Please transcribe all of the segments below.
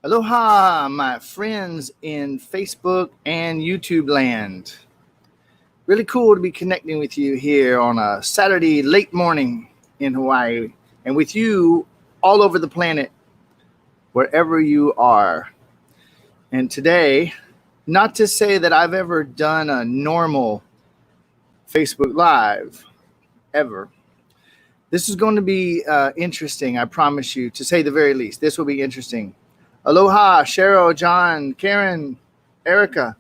Aloha, my friends in Facebook and YouTube land. Really cool to be connecting with you here on a Saturday late morning in Hawaii and with you all over the planet, wherever you are. And today, not to say that I've ever done a normal Facebook Live, ever. This is going to be interesting, I promise you, to say the very least. This will be interesting. Aloha, Cheryl, John, Karen, Erica,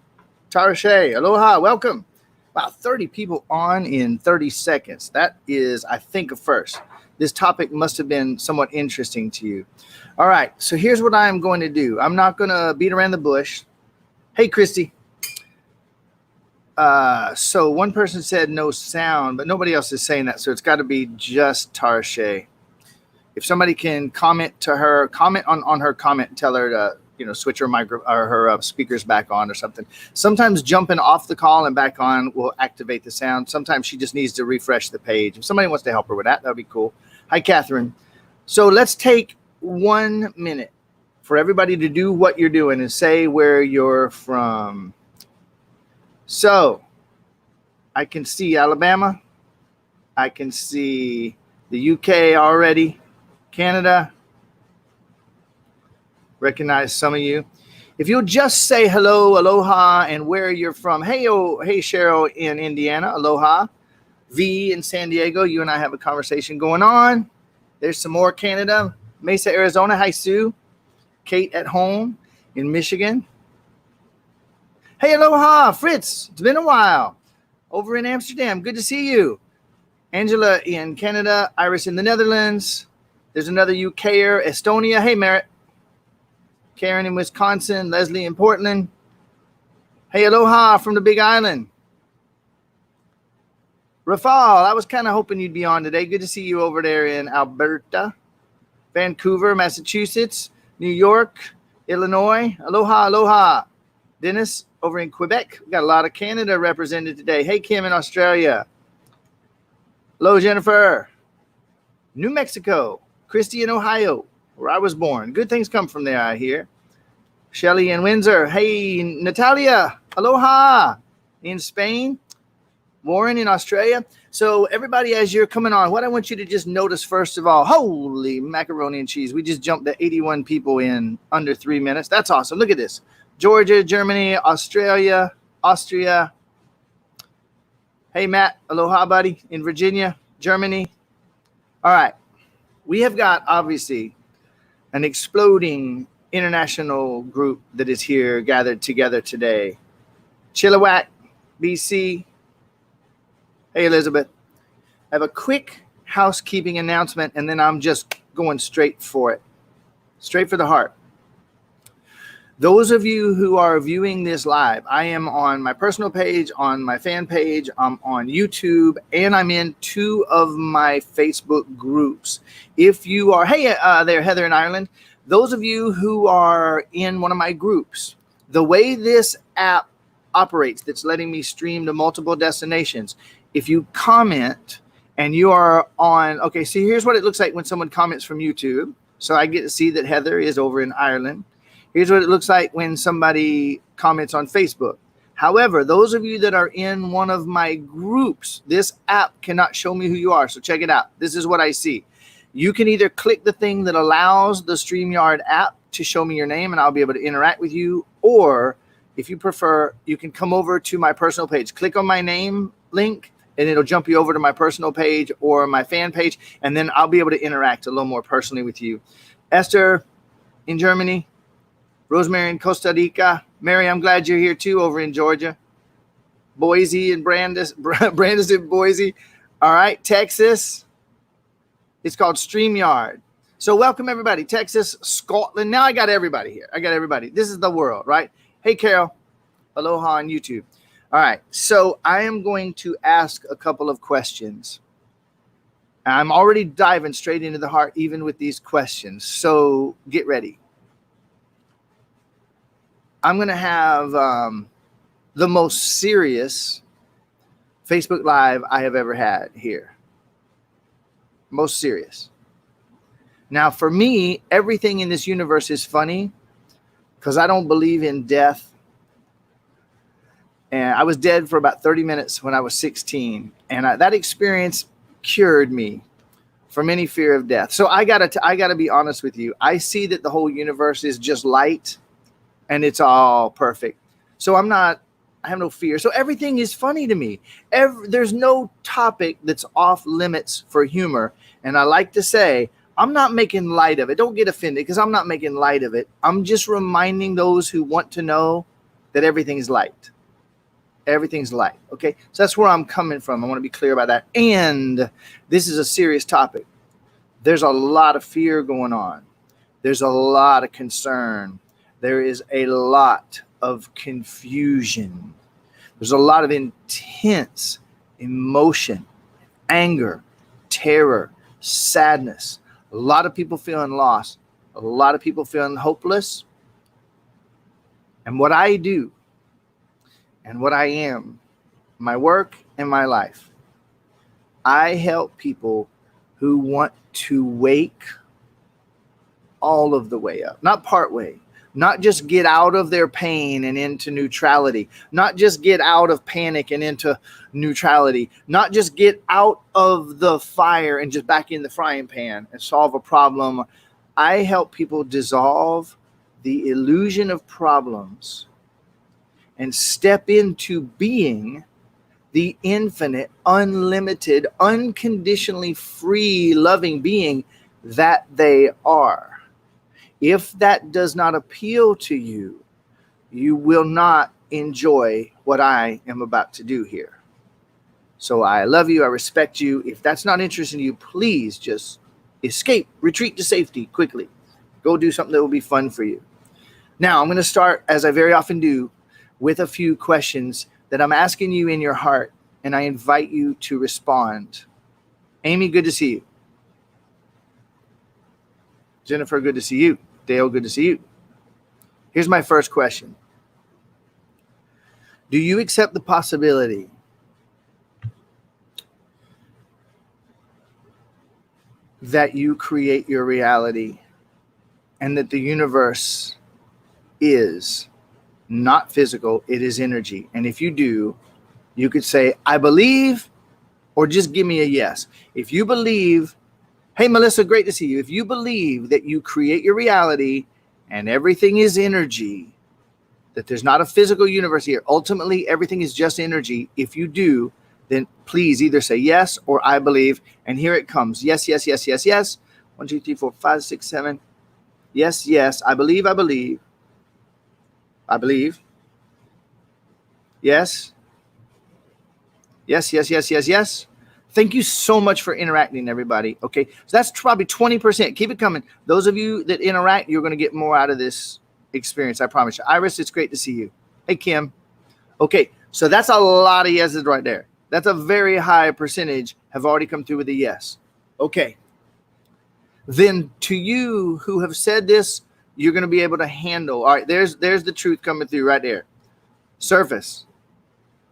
Tarashe. Aloha, welcome. About 30 people on in 30 seconds. That is, I think, a first. This topic must have been somewhat interesting to you. All right, so here's what I'm going to do. I'm not going to beat around the bush. Hey, Christy. So one person said no sound, but nobody else is saying that, so it's got to be just Tarashe. If somebody can comment to her, comment on her comment and tell her to, switch her her speakers back on or something. Sometimes jumping off the call and back on will activate the sound. Sometimes she just needs to refresh the page. If somebody wants to help her with that would be cool. Hi, Catherine. So let's take 1 minute for everybody to do what you're doing and say where you're from. So I can see Alabama. I can see the UK already. Canada, recognize some of you. If you'll just say hello, aloha, and where you're from. Hey, Cheryl in Indiana, aloha. V in San Diego, you and I have a conversation going on. There's some more Canada. Mesa, Arizona, hi, Sue. Kate at home in Michigan. Hey, aloha, Fritz, it's been a while. Over in Amsterdam, good to see you. Angela in Canada, Iris in the Netherlands. There's another UKer, Estonia. Hey, Merritt. Karen in Wisconsin. Leslie in Portland. Hey, aloha from the Big Island. Rafal, I was kind of hoping you'd be on today. Good to see you over there in Alberta. Vancouver, Massachusetts. New York, Illinois. Aloha, aloha. Dennis over in Quebec. We got a lot of Canada represented today. Hey, Kim in Australia. Hello, Jennifer. New Mexico. Christy in Ohio, where I was born. Good things come from there, I hear. Shelly in Windsor. Hey, Natalia. Aloha. In Spain. Warren in Australia. So everybody, as you're coming on, what I want you to just notice, first of all, holy macaroni and cheese. We just jumped to 81 people in under 3 minutes. That's awesome. Look at this. Georgia, Germany, Australia, Austria. Hey, Matt. Aloha, buddy. In Virginia, Germany. All right. We have got, obviously, an exploding international group that is here gathered together today. Chilliwack, BC. Hey, Elizabeth. I have a quick housekeeping announcement, and then I'm just going straight for it. Straight for the heart. Those of you who are viewing this live, I am on my personal page, on my fan page, I'm on YouTube, and I'm in 2 of my Facebook groups. If you are, hey there, Heather in Ireland, those of you who are in one of my groups, the way this app operates that's letting me stream to multiple destinations, if you comment and you are on, okay, so here's what it looks like when someone comments from YouTube. So I get to see that Heather is over in Ireland. Here's what it looks like when somebody comments on Facebook. However, those of you that are in one of my groups, this app cannot show me who you are. So check it out. This is what I see. You can either click the thing that allows the StreamYard app to show me your name and I'll be able to interact with you. Or if you prefer, you can come over to my personal page. Click on my name link and it'll jump you over to my personal page or my fan page. And then I'll be able to interact a little more personally with you. Esther in Germany. Rosemary in Costa Rica. Mary, I'm glad you're here too over in Georgia. Boise and Brandis in Boise. All right, Texas. It's called StreamYard. So welcome everybody. Texas, Scotland. Now I got everybody here. I got everybody. This is the world, right? Hey, Carol. Aloha on YouTube. All right, so I am going to ask a couple of questions. I'm already diving straight into the heart even with these questions. So get ready. I'm going to have the most serious Facebook Live I have ever had here. Most serious. Now, for me, everything in this universe is funny, because I don't believe in death. And I was dead for about 30 minutes when I was 16. And that experience cured me from any fear of death. So I gotta be honest with you. I see that the whole universe is just light and it's all perfect. So I have no fear. So everything is funny to me. There's no topic that's off limits for humor. And I like to say, I'm not making light of it. Don't get offended because I'm not making light of it. I'm just reminding those who want to know that everything is light. Everything's light. Okay. So that's where I'm coming from. I want to be clear about that. And this is a serious topic. There's a lot of fear going on. There's a lot of concern. There is a lot of confusion. There's a lot of intense emotion, anger, terror, sadness. A lot of people feeling lost. A lot of people feeling hopeless. And what I do and what I am, my work and my life, I help people who want to wake all of the way up, not part way, not just get out of their pain and into neutrality, not just get out of panic and into neutrality, not just get out of the fire and just back in the frying pan and solve a problem. I help people dissolve the illusion of problems and step into being the infinite, unlimited, unconditionally free, loving being that they are. If that does not appeal to you, you will not enjoy what I am about to do here. So I love you. I respect you. If that's not interesting to you, please just escape, retreat to safety quickly. Go do something that will be fun for you. Now, I'm going to start, as I very often do, with a few questions that I'm asking you in your heart, and I invite you to respond. Amy, good to see you. Jennifer, good to see you. Dale, good to see you. Here's my first question. Do you accept the possibility that you create your reality and that the universe is not physical, it is energy? And if you do, you could say, I believe, or just give me a yes. If you believe, hey, Melissa, great to see you. If you believe that you create your reality and everything is energy, that there's not a physical universe here, ultimately everything is just energy. If you do, then please either say yes or I believe. And here it comes. Yes, yes, yes, yes, yes. 1, 2, 3, 4, 5, 6, 7. Yes, yes. I believe, I believe. I believe. Yes. Yes, yes, yes, yes, yes. Thank you so much for interacting, everybody. Okay, so that's probably 20%. Keep it coming. Those of you that interact, you're going to get more out of this experience, I promise you. Iris, it's great to see you. Hey, Kim. Okay, so that's a lot of yeses right there. That's a very high percentage have already come through with a yes. Okay. Then to you who have said this, you're going to be able to handle. All right, there's the truth coming through right there. Surface.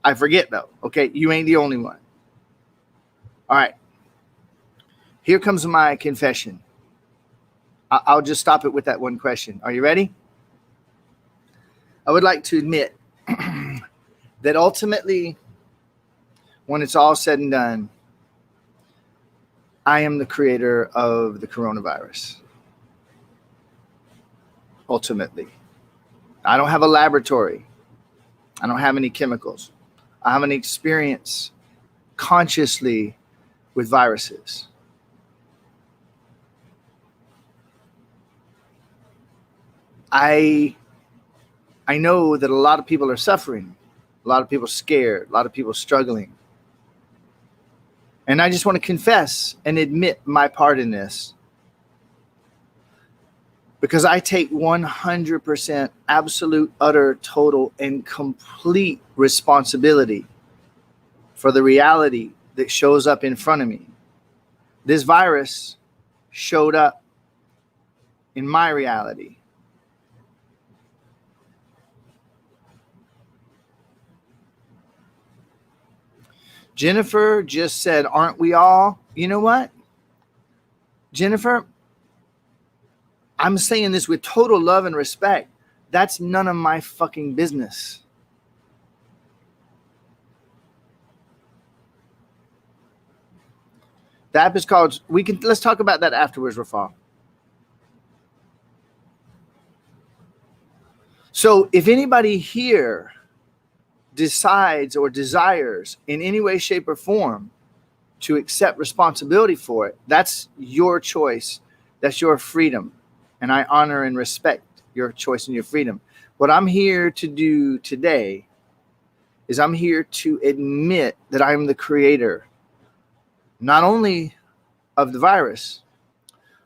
I forget, though. Okay, you ain't the only one. All right. Here comes my confession. I'll just stop it with that one question. Are you ready? I would like to admit that ultimately, when it's all said and done, I am the creator of the coronavirus. Ultimately. I don't have a laboratory. I don't have any chemicals. I have an experience consciously with viruses. I know that a lot of people are suffering. A lot of people scared. A lot of people struggling. And I just want to confess and admit my part in this. Because I take 100% absolute, utter, total, and complete responsibility for the reality that shows up in front of me. This virus showed up in my reality. Jennifer just said, aren't we all? You know what? Jennifer, I'm saying this with total love and respect. That's none of my fucking business. The app is called, let's talk about that afterwards, Rafal. So if anybody here decides or desires in any way, shape, or form to accept responsibility for it, that's your choice. That's your freedom. And I honor and respect your choice and your freedom. What I'm here to do today is I'm here to admit that I'm the creator, not only of the virus,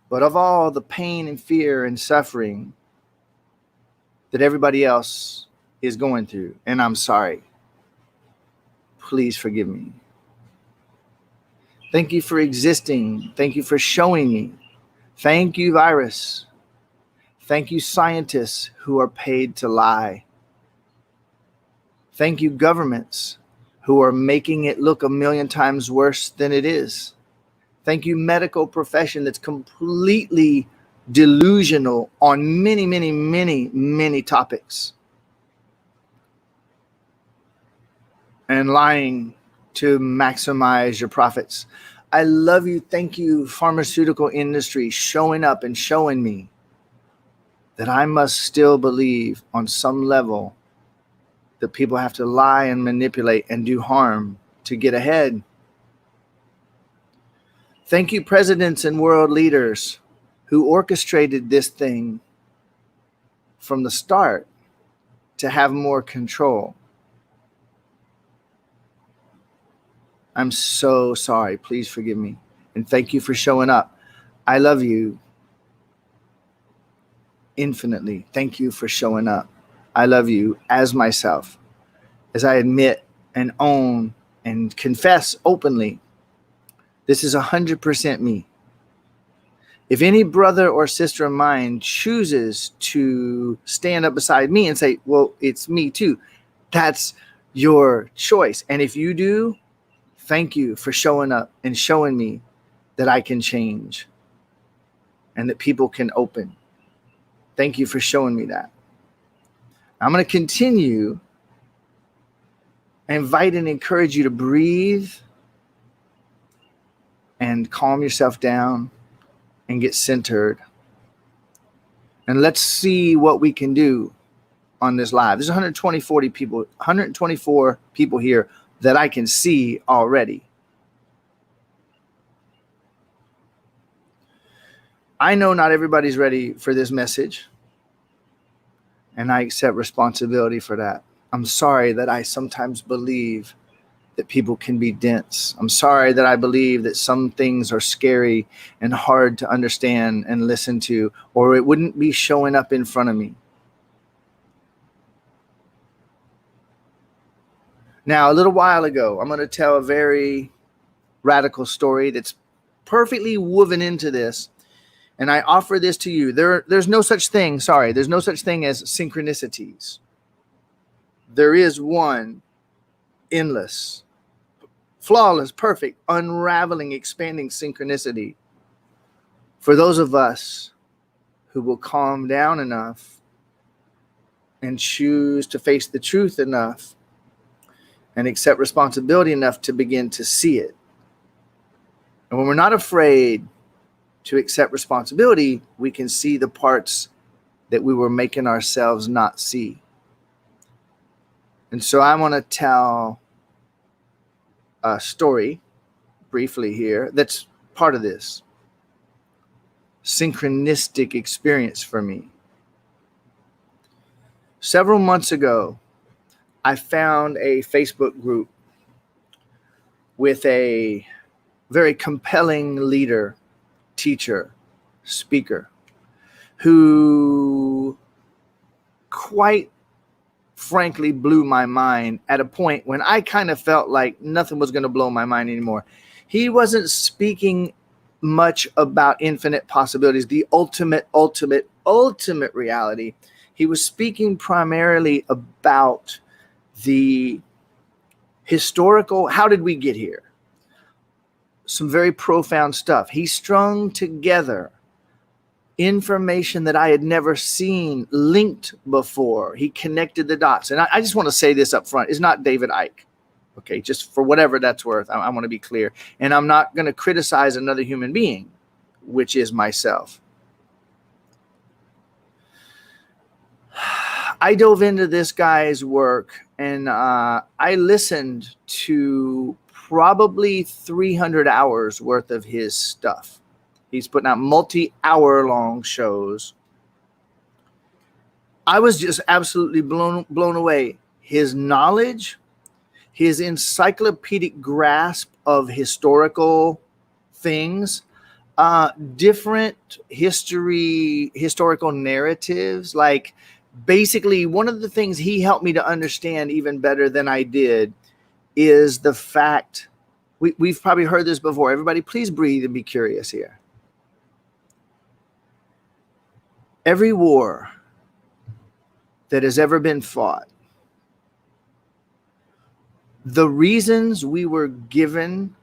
but of all the pain and fear and suffering that everybody else is going through. And I'm sorry. Please forgive me. Thank you for existing. Thank you for showing me. Thank you, virus. Thank you, scientists who are paid to lie. Thank you, governments who are making it look a million times worse than it is. Thank you, medical profession that's completely delusional on many, many, many, many topics. And lying to maximize your profits. I love you. Thank you, pharmaceutical industry, showing up and showing me that I must still believe on some level that people have to lie and manipulate and do harm to get ahead. Thank you, presidents and world leaders who orchestrated this thing from the start to have more control. I'm so sorry. Please forgive me. And thank you for showing up. I love you infinitely. Thank you for showing up. I love you as myself, as I admit and own and confess openly. This is 100% me. If any brother or sister of mine chooses to stand up beside me and say, well, it's me too, that's your choice. And if you do, thank you for showing up and showing me that I can change and that people can open. Thank you for showing me that. I'm going to continue. I invite and encourage you to breathe and calm yourself down and get centered. And let's see what we can do on this live. There's 124 people here that I can see already. I know not everybody's ready for this message, and I accept responsibility for that. I'm sorry that I sometimes believe that people can be dense. I'm sorry that I believe that some things are scary and hard to understand and listen to, or it wouldn't be showing up in front of me. Now, a little while ago, I'm going to tell a very radical story that's perfectly woven into this. And I offer this to you. There's no such thing, there's no such thing as synchronicities. There is one endless, flawless, perfect, unraveling, expanding synchronicity for those of us who will calm down enough and choose to face the truth enough and accept responsibility enough to begin to see it. And when we're not afraid to accept responsibility, we can see the parts that we were making ourselves not see. And so I want to tell a story briefly here that's part of this synchronistic experience for me. Several months ago, I found a Facebook group with a very compelling leader, teacher, speaker, who quite frankly blew my mind at a point when I kind of felt like nothing was going to blow my mind anymore. He wasn't speaking much about infinite possibilities, the ultimate reality. He was speaking primarily about the historical, how did we get here? Some very profound stuff. He strung together information that I had never seen linked before. He connected the dots. And I just want to say this up front. It's not David Icke. Okay, just for whatever that's worth. I want to be clear. And I'm not going to criticize another human being, which is myself. I dove into this guy's work, and I listened to probably 300 hours worth of his stuff. He's putting out multi-hour long shows. I was just absolutely blown away. His knowledge, his encyclopedic grasp of historical things, different historical narratives. Like, basically, one of the things he helped me to understand even better than I did is the fact, we've probably heard this before. Everybody, please breathe and be curious here. Every war that has ever been fought, the reasons we were given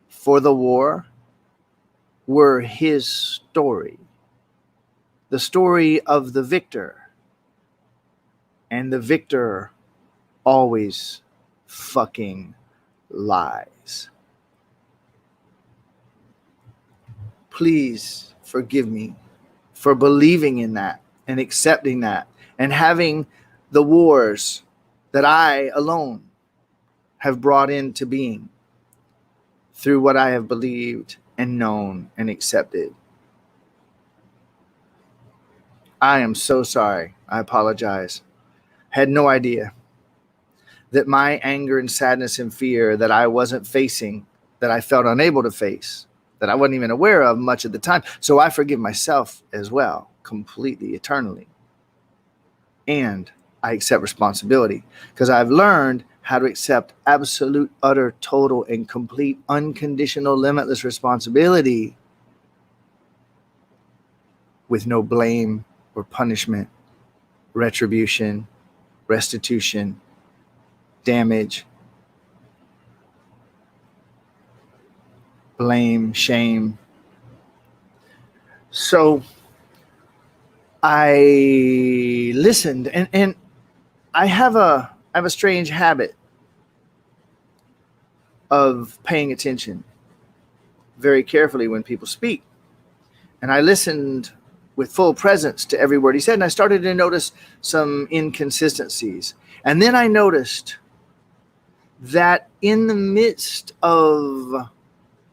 for the war were his story, the story of the victor. And the victor always fucking lies. Please forgive me for believing in that and accepting that and having the wars that I alone have brought into being through what I have believed and known and accepted. I am so sorry. I apologize. Had no idea that my anger and sadness and fear that I wasn't facing, that I felt unable to face, that I wasn't even aware of much of the time. So I forgive myself as well, completely, eternally. And I accept responsibility because I've learned how to accept absolute, utter, total, and complete, unconditional, limitless responsibility with no blame or punishment, retribution, restitution, damage, blame, shame. So I listened, and I have a strange habit of paying attention very carefully when people speak. And I listened with full presence to every word he said, and I started to notice some inconsistencies. And then I noticed that in the midst of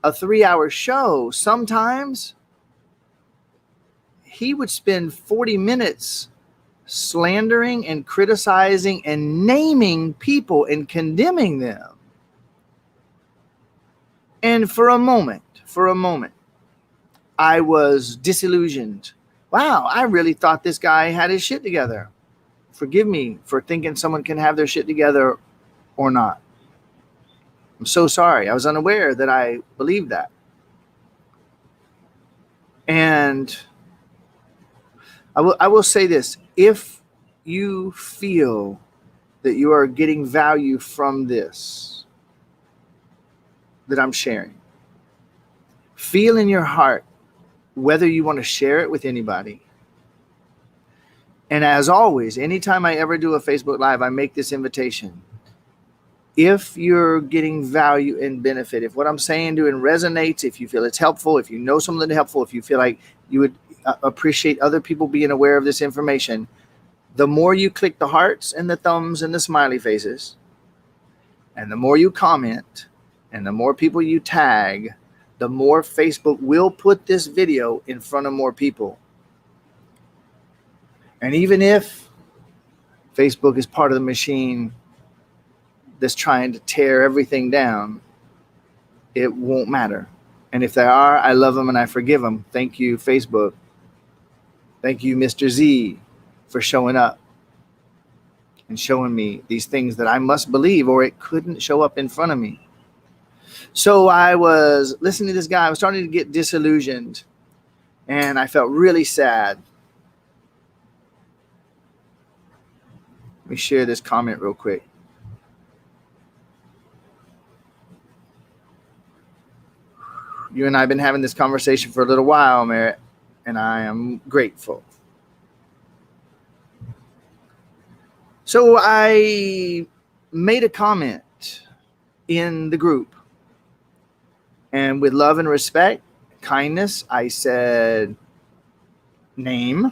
a 3-hour show, sometimes he would spend 40 minutes slandering and criticizing and naming people and condemning them. And for a moment, I was disillusioned. Wow, I really thought this guy had his shit together. Forgive me for thinking someone can have their shit together or not. I'm so sorry. I was unaware that I believed that. And I will say this. If you feel that you are getting value from this that I'm sharing, feel in your heart whether you want to share it with anybody. And as always, anytime I ever do a Facebook Live, I make this invitation. If you're getting value and benefit, if what I'm saying to it resonates, if you feel it's helpful, if you know something helpful, if you feel like you would appreciate other people being aware of this information, the more you click the hearts and the thumbs and the smiley faces, and the more you comment, and the more people you tag, the more Facebook will put this video in front of more people. And even if Facebook is part of the machine that's trying to tear everything down, it won't matter. And if they are, I love them and I forgive them. Thank you, Facebook. Thank you, Mr. Z, for showing up and showing me these things that I must believe, or it couldn't show up in front of me. So I was listening to this guy. I was starting to get disillusioned, and I felt really sad. Let me share this comment real quick. You and I have been having this conversation for a little while, Merritt, and I am grateful. So I made a comment in the group, and with love and respect, kindness, I said, name.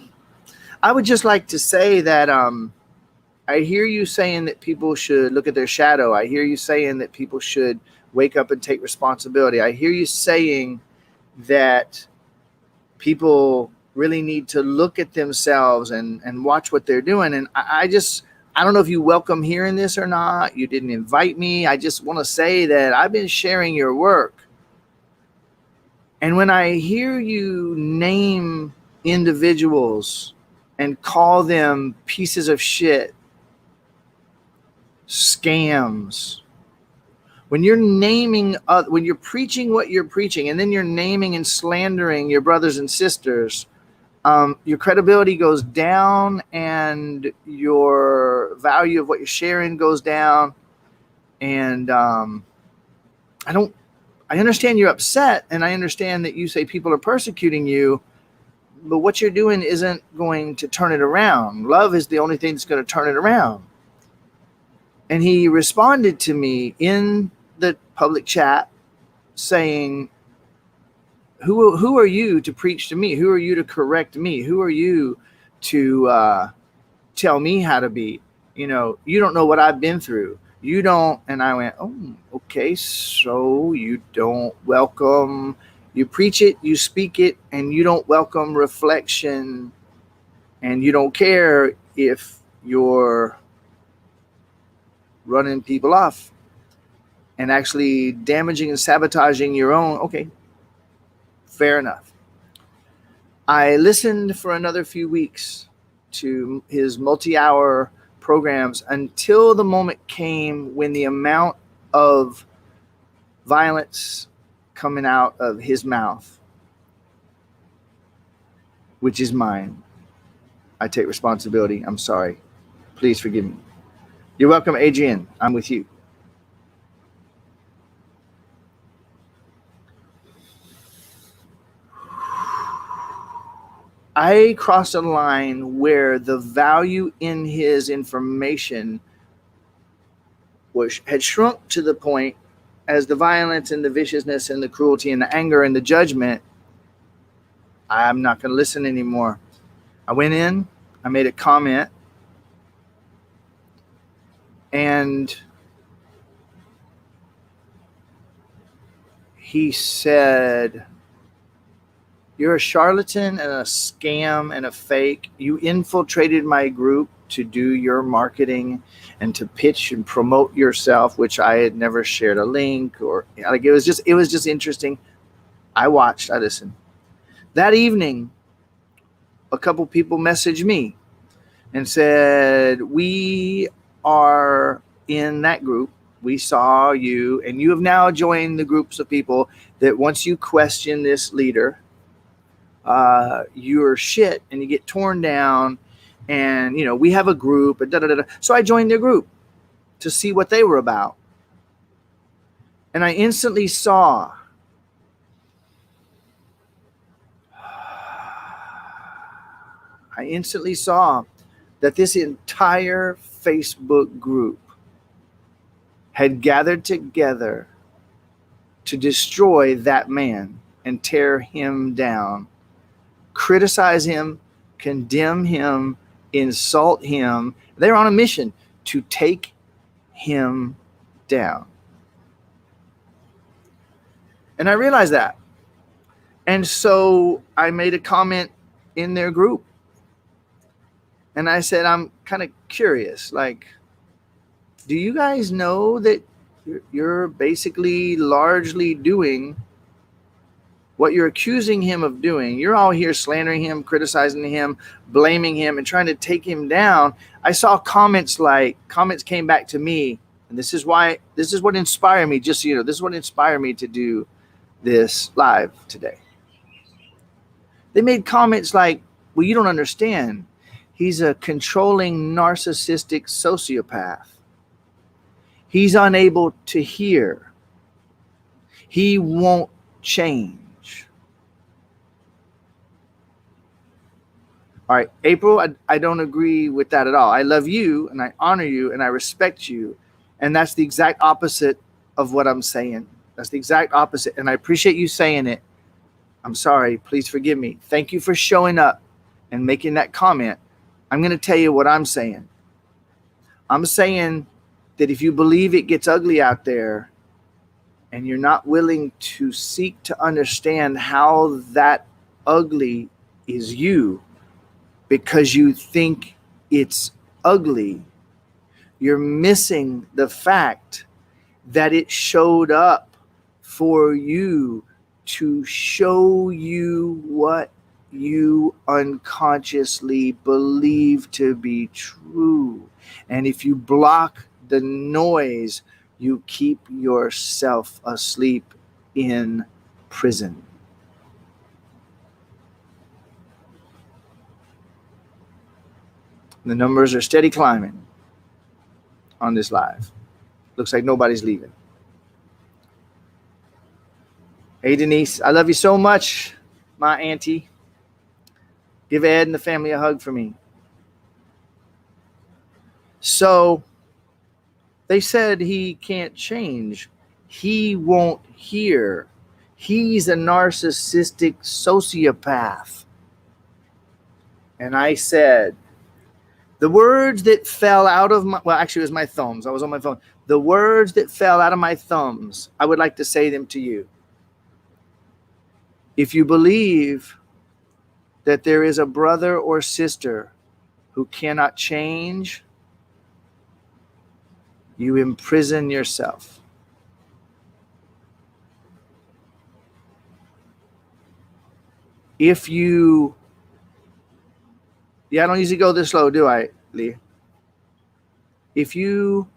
I would just like to say that I hear you saying that people should look at their shadow. I hear you saying that people should wake up and take responsibility. I hear you saying that people really need to look at themselves and watch what they're doing. And I don't know if you welcome hearing this or not. You didn't invite me. I just want to say that I've been sharing your work. And when I hear you name individuals and call them pieces of shit, scams, when you're naming, when you're preaching what you're preaching, and then you're naming and slandering your brothers and sisters, your credibility goes down, and your value of what you're sharing goes down. And I understand you're upset, and I understand that you say people are persecuting you, but what you're doing isn't going to turn it around. Love is the only thing that's going to turn it around. And he responded to me in the public chat saying, who are you to preach to me? Who are you to correct me? Who are you to tell me how to be? You don't know what I've been through. You don't. And I went, oh, okay. So you don't welcome, you preach it, you speak it, and you don't welcome reflection, and you don't care if you're running people off and actually damaging and sabotaging your own. Okay, fair enough. I listened for another few weeks to his multi-hour programs until the moment came when the amount of violence coming out of his mouth, which is mine. I take responsibility. I'm sorry. Please forgive me. You're welcome, Adrian. I'm with you. I crossed a line where the value in his information had shrunk to the point, as the violence and the viciousness and the cruelty and the anger and the judgment, I'm not going to listen anymore. I went in, I made a comment, and he said, you're a charlatan and a scam and a fake. You infiltrated my group to do your marketing and to pitch and promote yourself, which I had never shared a link or like. It was just interesting. I watched, I listened. That evening, a couple people messaged me and said, we are in that group. We saw you, and you have now joined the groups of people that once you question this leader, you're shit and you get torn down, and we have a group, and da da da. So I joined their group to see what they were about, and I instantly saw that this entire Facebook group had gathered together to destroy that man and tear him down, criticize him, condemn him, insult him. They're on a mission to take him down. And I realized that. And so I made a comment in their group. And I said, I'm kind of curious, like, do you guys know that you're basically largely doing what you're accusing him of doing? You're all here slandering him, criticizing him, blaming him, and trying to take him down. I saw comments came back to me, and this is what inspired me, just so you know, this is what inspired me to do this live today. They made comments like, well, you don't understand. He's a controlling, narcissistic sociopath. He's unable to hear. He won't change. All right, April, I don't agree with that at all. I love you and I honor you and I respect you. And that's the exact opposite of what I'm saying. That's the exact opposite. And I appreciate you saying it. I'm sorry. Please forgive me. Thank you for showing up and making that comment. I'm going to tell you what I'm saying. I'm saying that if you believe it gets ugly out there and you're not willing to seek to understand how that ugly is you, because you think it's ugly, you're missing the fact that it showed up for you to show you what you unconsciously believe to be true. And if you block the noise, you keep yourself asleep in prison. The numbers are steady climbing on this live. Looks like nobody's leaving. Hey, Denise, I love you so much, my auntie. Give Ed and the family a hug for me. So they said he can't change. He won't hear. He's a narcissistic sociopath. And I said, the words that fell out of my, well, actually it was my thumbs. I was on my phone. The words that fell out of my thumbs, I would like to say them to you. If you believe that there is a brother or sister who cannot change, you imprison yourself. If you, I don't usually go this slow, do I, Lee? If you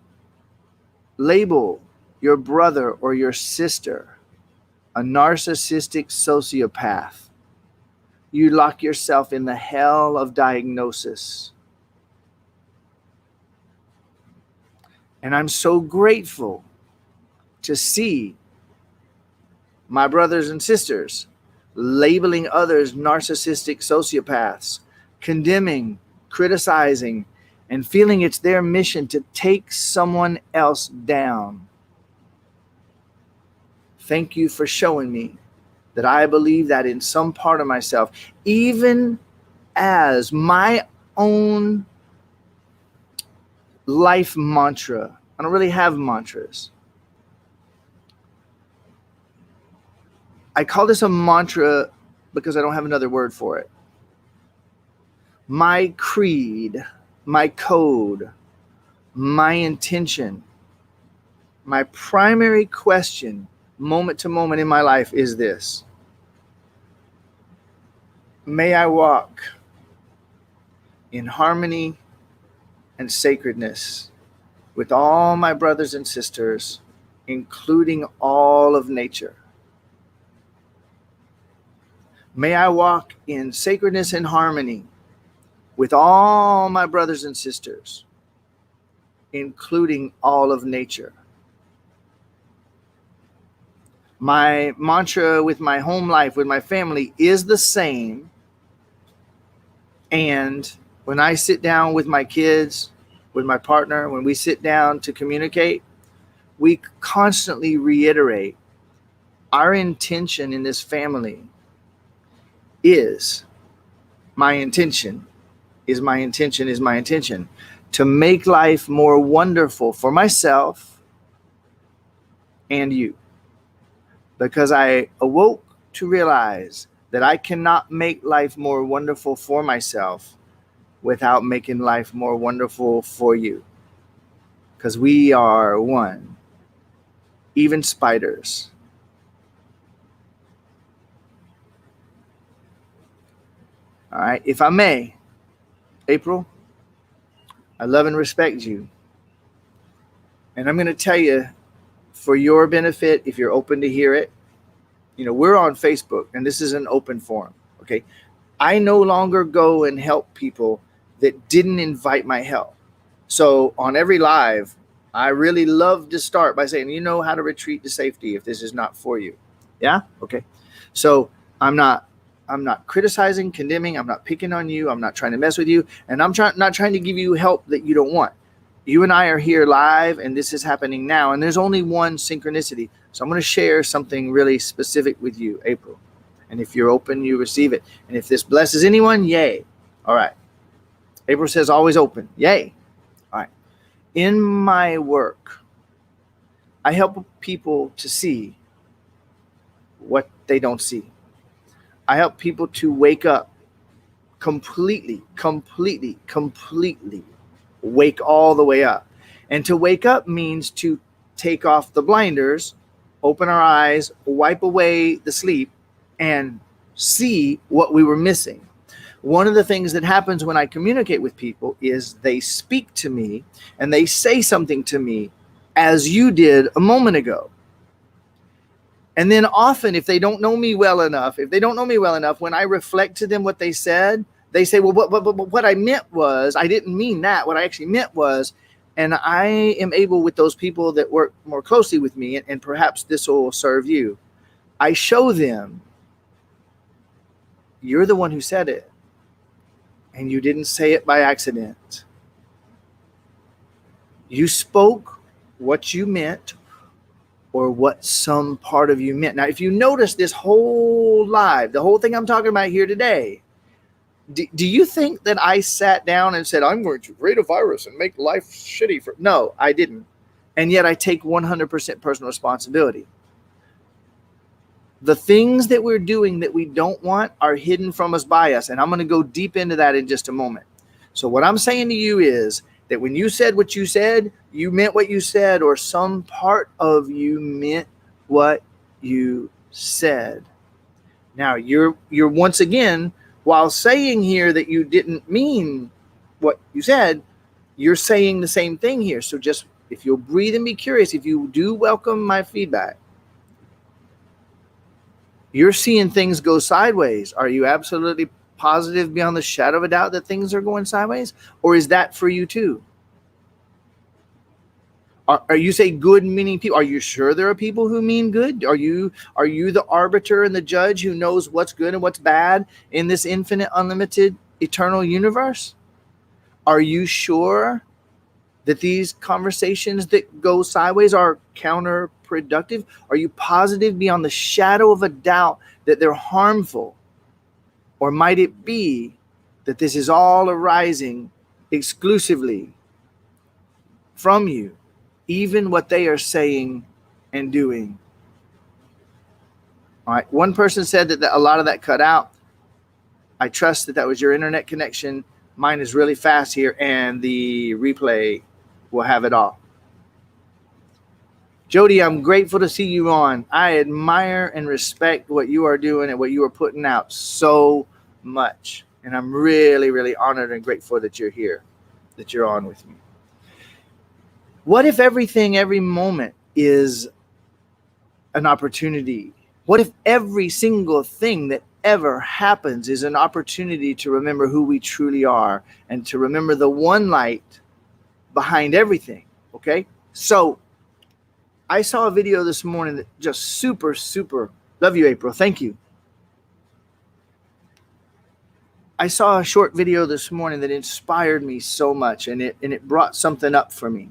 label your brother or your sister a narcissistic sociopath, you lock yourself in the hell of diagnosis. And I'm so grateful to see my brothers and sisters labeling others narcissistic sociopaths, condemning, criticizing, and feeling it's their mission to take someone else down. Thank you for showing me that I believe that in some part of myself, even as my own life mantra. I don't really have mantras. I call this a mantra because I don't have another word for it. My creed, my code, my intention, my primary question, moment to moment in my life is this: may I walk in harmony and sacredness with all my brothers and sisters, including all of nature. May I walk in sacredness and harmony with all my brothers and sisters, including all of nature. My mantra with my home life, with my family, is the same. And when I sit down with my kids, with my partner, when we sit down to communicate, we constantly reiterate our intention in this family is my intention, is my intention, is my intention to make life more wonderful for myself and you. Because I awoke to realize that I cannot make life more wonderful for myself without making life more wonderful for you. Because we are one, even spiders. All right, if I may, April, I love and respect you. And I'm going to tell you, for your benefit, if you're open to hear it, we're on Facebook and this is an open forum. Okay. I no longer go and help people that didn't invite my help. So on every live, I really love to start by saying, you know how to retreat to safety if this is not for you. Yeah. Okay. So I'm not I'm not criticizing, condemning. I'm not picking on you. I'm not trying to mess with you. And I'm not trying to give you help that you don't want. You and I are here live, and this is happening now. And there's only one synchronicity. So I'm going to share something really specific with you, April. And if you're open, you receive it. And if this blesses anyone, yay. All right. April says always open. Yay. All right. In my work, I help people to see what they don't see. I help people to wake up completely, wake all the way up. And to wake up means to take off the blinders, open our eyes, wipe away the sleep, and see what we were missing. One of the things that happens when I communicate with people is they speak to me and they say something to me as you did a moment ago. And then often, if they don't know me well enough, when I reflect to them what they said, they say, well, what I meant was, I didn't mean that. What I actually meant was, and I am able with those people that work more closely with me, and perhaps this will serve you. I show them, you're the one who said it, and you didn't say it by accident. You spoke what you meant, or what some part of you meant. Now, if you notice this whole live, the whole thing I'm talking about here today, do you think that I sat down and said, I'm going to create a virus and make life shitty? No, I didn't. And yet I take 100% personal responsibility. The things that we're doing that we don't want are hidden from us by us. And I'm going to go deep into that in just a moment. So what I'm saying to you is that when you said what you said, you meant what you said, or some part of you meant what you said. Now, you're once again, while saying here that you didn't mean what you said, you're saying the same thing here. So just, if you'll breathe and be curious, if you do welcome my feedback, you're seeing things go sideways. Are you absolutely positive beyond the shadow of a doubt that things are going sideways? Or is that for you too? Are you say good meaning people? Are you sure there are people who mean good? Are you the arbiter and the judge who knows what's good and what's bad in this infinite, unlimited, eternal universe? Are you sure that these conversations that go sideways are counterproductive? Are you positive beyond the shadow of a doubt that they're harmful? Or might it be that this is all arising exclusively from you, even what they are saying and doing? All right. One person said that a lot of that cut out. I trust that was your internet connection. Mine is really fast here, and the replay will have it all. Jody, I'm grateful to see you on. I admire and respect what you are doing and what you are putting out so much. And I'm really, really honored and grateful that you're here, that you're on with me. What if everything, every moment is an opportunity? What if every single thing that ever happens is an opportunity to remember who we truly are and to remember the one light behind everything? Okay. So I saw a video this morning that just super love you, April. Thank you. I saw a short video this morning that inspired me so much, and it brought something up for me.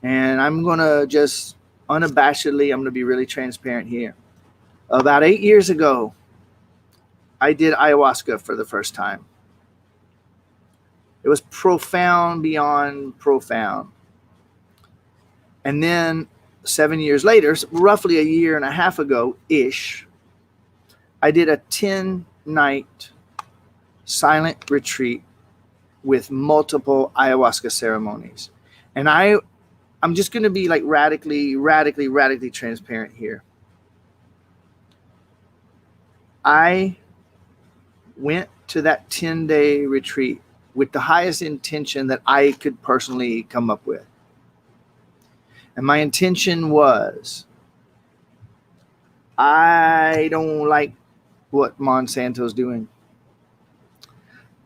And I'm going to just unabashedly, I'm going to be really transparent here. About 8 years ago, I did ayahuasca for the first time. It was profound beyond profound. And then 7 years later, roughly a year and a half ago-ish, I did a 10-night silent retreat with multiple ayahuasca ceremonies. And I'm just going to be like radically transparent here. I went to that 10-day retreat with the highest intention that I could personally come up with. And my intention was, I don't like what Monsanto's doing.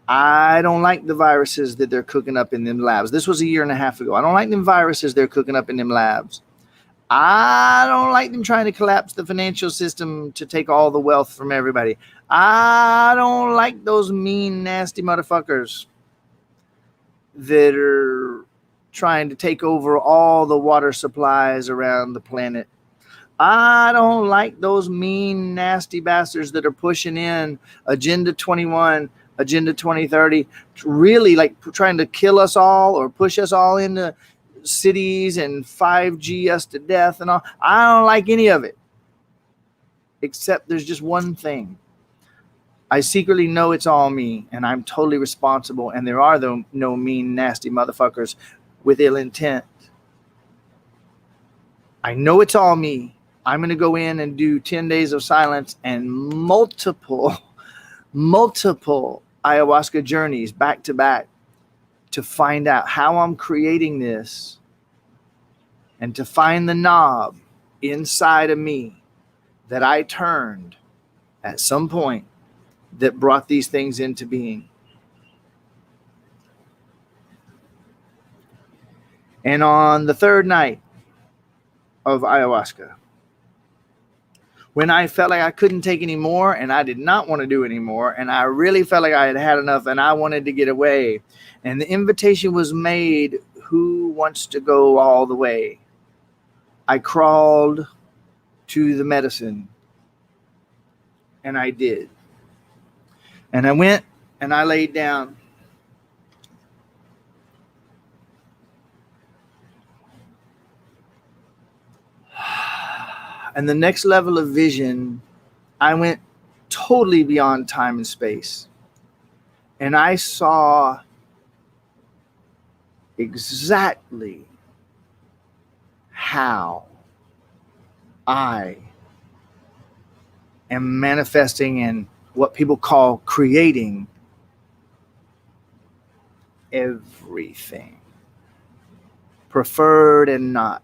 I don't like the viruses that they're cooking up in them labs. This was a year and a half ago. I don't like them viruses they're cooking up in them labs. I don't like them trying to collapse the financial system to take all the wealth from everybody. I don't like those mean, nasty motherfuckers that are trying to take over all the water supplies around the planet. I don't like those mean, nasty bastards that are pushing in Agenda 21, Agenda 2030, really like trying to kill us all or push us all into cities and 5G us to death and all. I don't like any of it, except there's just one thing. I secretly know it's all me, and I'm totally responsible, and there are no mean, nasty motherfuckers with ill intent. I know it's all me. I'm going to go in and do 10 days of silence and multiple ayahuasca journeys back to back to find out how I'm creating this and to find the knob inside of me that I turned at some point that brought these things into being. And on the third night of ayahuasca, when I felt like I couldn't take any more and I did not want to do anymore, and I really felt like I had had enough and I wanted to get away, and the invitation was made, who wants to go all the way? I crawled to the medicine, and I did. And I went and I laid down. And the next level of vision, I went totally beyond time and space. And I saw exactly how I am manifesting and what people call creating everything, preferred and not,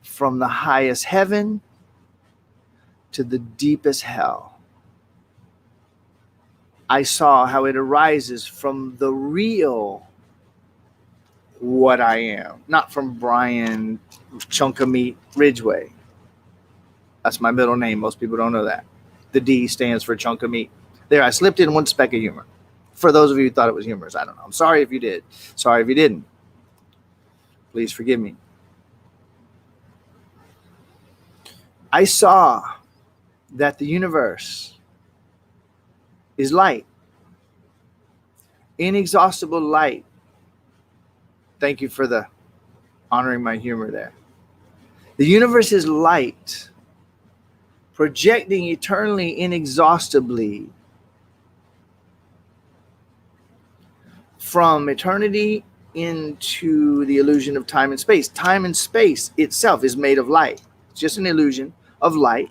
from the highest heaven to the deepest hell. I saw how it arises from the real what I am, not from Brian Chunk of Meat Ridgway. That's my middle name. Most people don't know that. The D stands for Chunk of Meat. There, I slipped in one speck of humor. For those of you who thought it was humorous, I don't know. I'm sorry if you did. Sorry if you didn't. Please forgive me. I saw that the universe is light. Inexhaustible light. Thank you for the honoring my humor there. The universe is light, projecting eternally, inexhaustibly from eternity into the illusion of time and space. Time and space itself is made of light. It's just an illusion of light.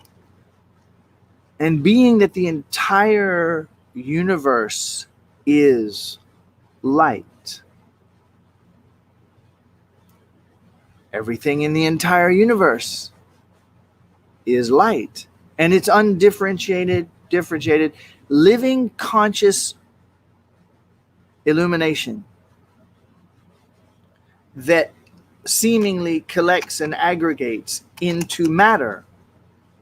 And being that the entire universe is light, everything in the entire universe is light. And it's undifferentiated, differentiated, living conscious illumination that seemingly collects and aggregates into matter,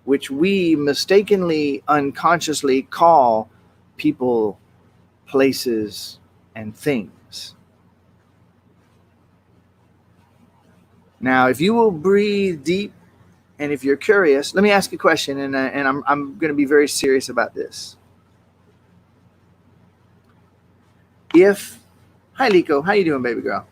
which we mistakenly, unconsciously call people, places, and things. Now, if you will breathe deep, and if you're curious, let me ask you a question, and I'm going to be very serious about this. Hi, Liko, how you doing, baby girl?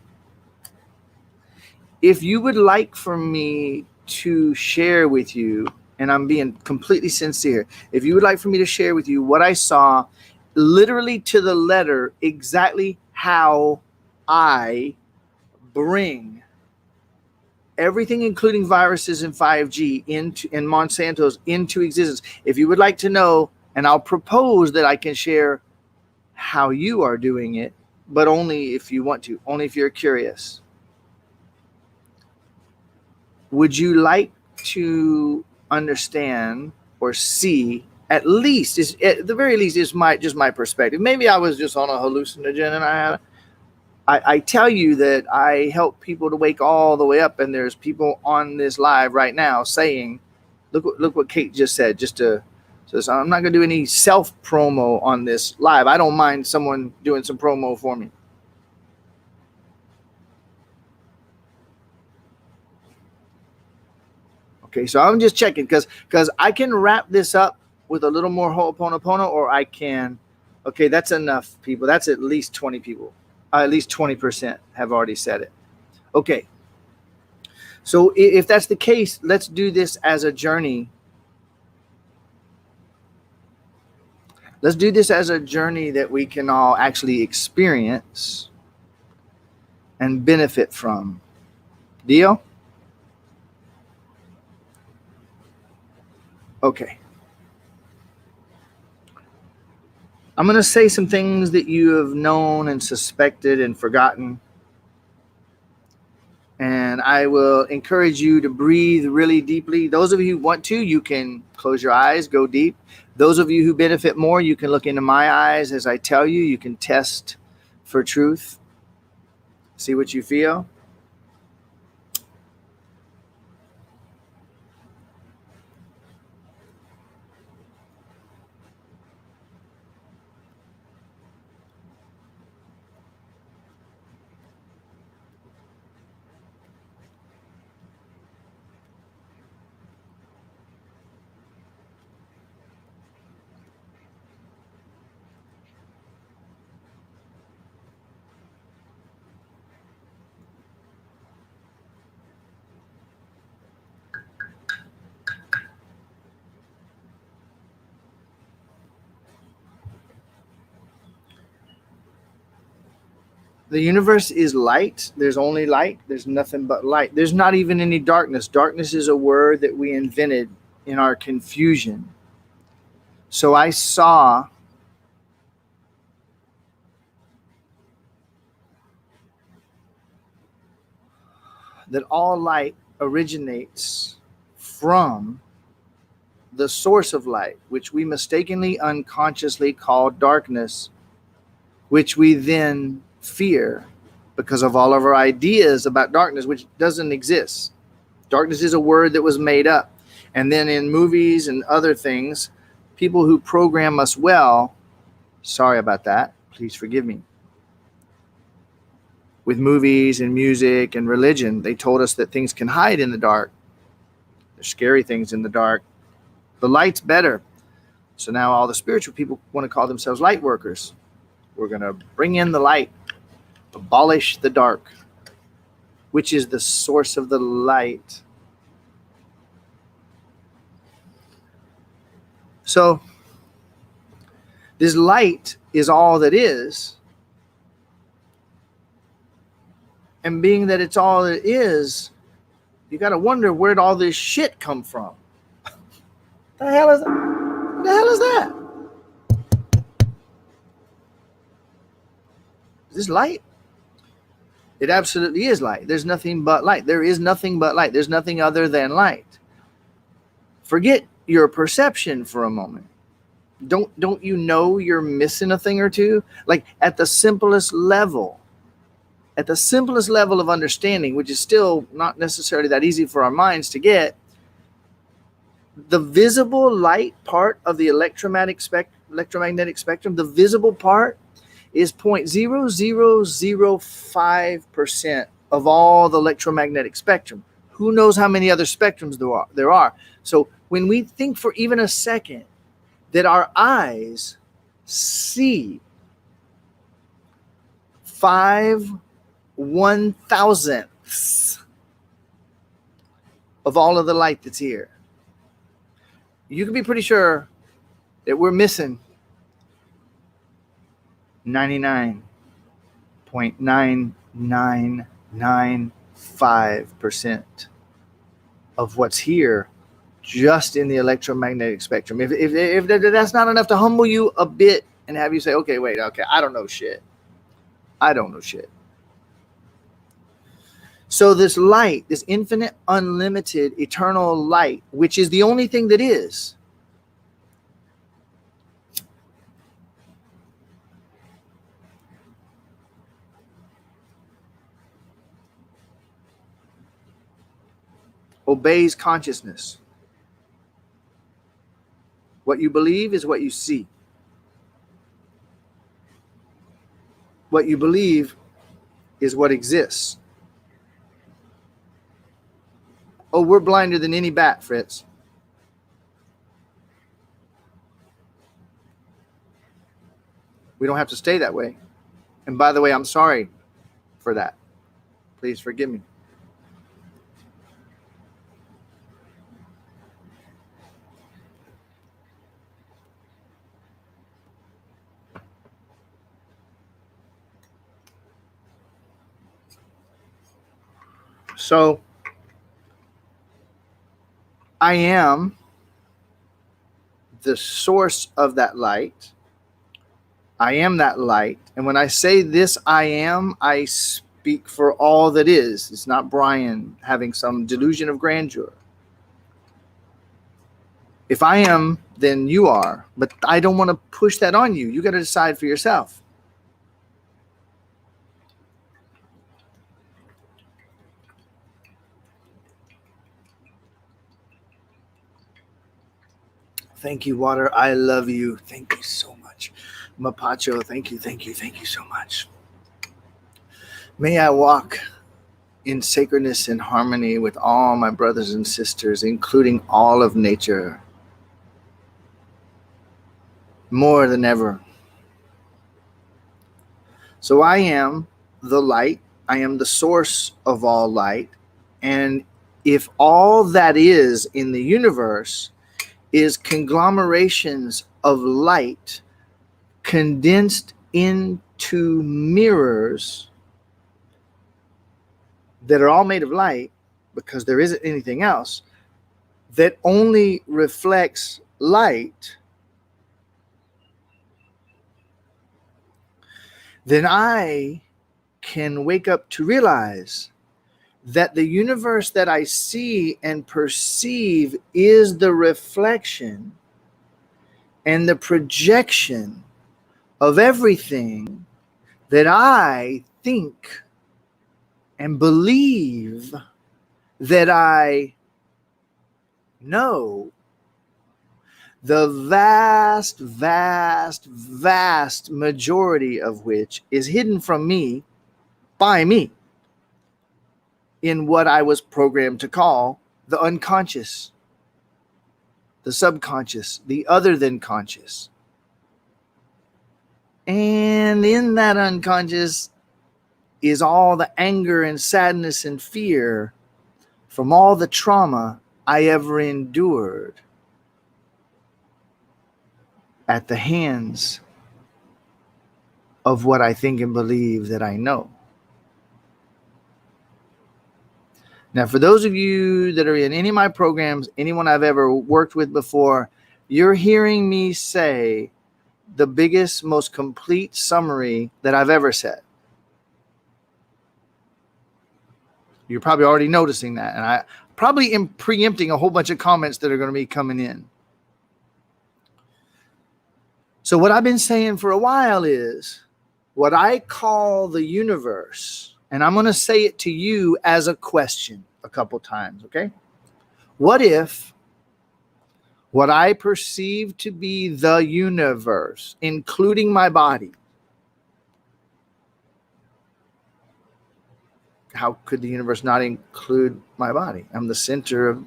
If you would like for me to share with you, and I'm being completely sincere, if you would like for me to share with you what I saw, literally to the letter, exactly how I bring everything, including viruses and 5G and Monsanto's into existence. If you would like to know, and I'll propose that I can share how you are doing it, but only if you want to, only if you're curious. Would you like to understand or see, at the very least, is my perspective? Maybe I was just on a hallucinogen and I tell you that I help people to wake all the way up, and there's people on this live right now saying, look what Kate just said, just to So I'm not going to do any self promo on this live. I don't mind someone doing some promo for me. Okay, so I'm just checking because I can wrap this up with a little more Ho'oponopono, or I can. Okay, that's enough people. That's at least 20 people. At least 20% have already said it. Okay. So if that's the case, let's do this as a journey. Let's do this as a journey that we can all actually experience and benefit from. Deal? Okay. I'm going to say some things that you have known and suspected and forgotten. And I will encourage you to breathe really deeply. Those of you who want to, you can close your eyes, go deep. Those of you who benefit more, you can look into my eyes as I tell you. You can test for truth. See what you feel. The universe is light. There's only light. There's nothing but light. There's not even any darkness. Darkness is a word that we invented in our confusion. So I saw that all light originates from the source of light, which we mistakenly, unconsciously call darkness, which we then fear because of all of our ideas about darkness, which doesn't exist. Darkness is a word that was made up. And then in movies and other things, people who program us well, sorry about that, please forgive me. With movies and music and religion, they told us that things can hide in the dark. There's scary things in the dark. The light's better. So now all the spiritual people want to call themselves light workers. We're going to bring in the light, abolish the dark, which is the source of the light. So this light is all that is. And being that it's all it is, you got to wonder where'd all this shit come from? The hell is that? What the hell is that? Is this light? It absolutely is light. There's nothing but light. There is nothing but light. There's nothing other than light. Forget your perception for a moment. Don't you know you're missing a thing or two? Like at the simplest level of understanding, which is still not necessarily that easy for our minds to get, the visible light part of the electromagnetic spectrum, the visible part is 0.0005% of all the electromagnetic spectrum. Who knows how many other spectrums there are? So when we think for even a second that our eyes see 5/1000ths of all of the light that's here, you can be pretty sure that we're missing 99.9995% of what's here just in the electromagnetic spectrum. If that's not enough to humble you a bit and have you say, okay, wait, okay, I don't know shit. So this light, this infinite, unlimited, eternal light, which is the only thing that is, obeys consciousness. What you believe is what you see. What you believe is what exists. Oh, we're blinder than any bat, Fritz. We don't have to stay that way. And by the way, I'm sorry for that. Please forgive me. So, I am the source of that light. I am that light. And when I say this, I speak for all that is. It's not Brian having some delusion of grandeur. If I am, then you are. But I don't want to push that on you. You got to decide for yourself. Thank you, Water. I love you. Thank you so much. Mapacho, thank you, thank you, thank you so much. May I walk in sacredness and harmony with all my brothers and sisters, including all of nature, more than ever. So I am the light. I am the source of all light. And if all that is in the universe is conglomerations of light condensed into mirrors that are all made of light, because there isn't anything else that only reflects light, then I can wake up to realize that the universe that I see and perceive is the reflection and the projection of everything that I think and believe that I know, the vast, vast, vast majority of which is hidden from me by me in what I was programmed to call the unconscious, the subconscious, the other than conscious. And in that unconscious is all the anger and sadness and fear from all the trauma I ever endured at the hands of what I think and believe that I know. Now, for those of you that are in any of my programs, anyone I've ever worked with before, you're hearing me say the biggest, most complete summary that I've ever said. You're probably already noticing that. And I probably am preempting a whole bunch of comments that are going to be coming in. So what I've been saying for a while is what I call the universe, and I'm going to say it to you as a question a couple times, okay? What if what I perceive to be the universe, including my body, how could the universe not include my body? I'm the center of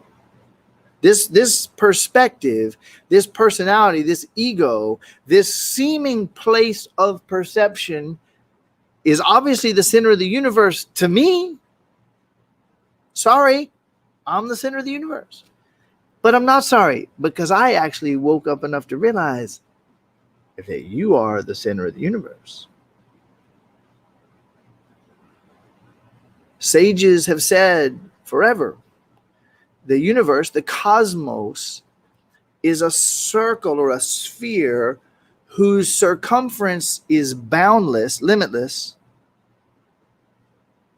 this perspective, this personality, this ego, this seeming place of perception is obviously the center of the universe to me. Sorry, I'm the center of the universe. But I'm not sorry, because I actually woke up enough to realize that you are the center of the universe. Sages have said forever, the universe, the cosmos, is a circle or a sphere whose circumference is boundless, limitless,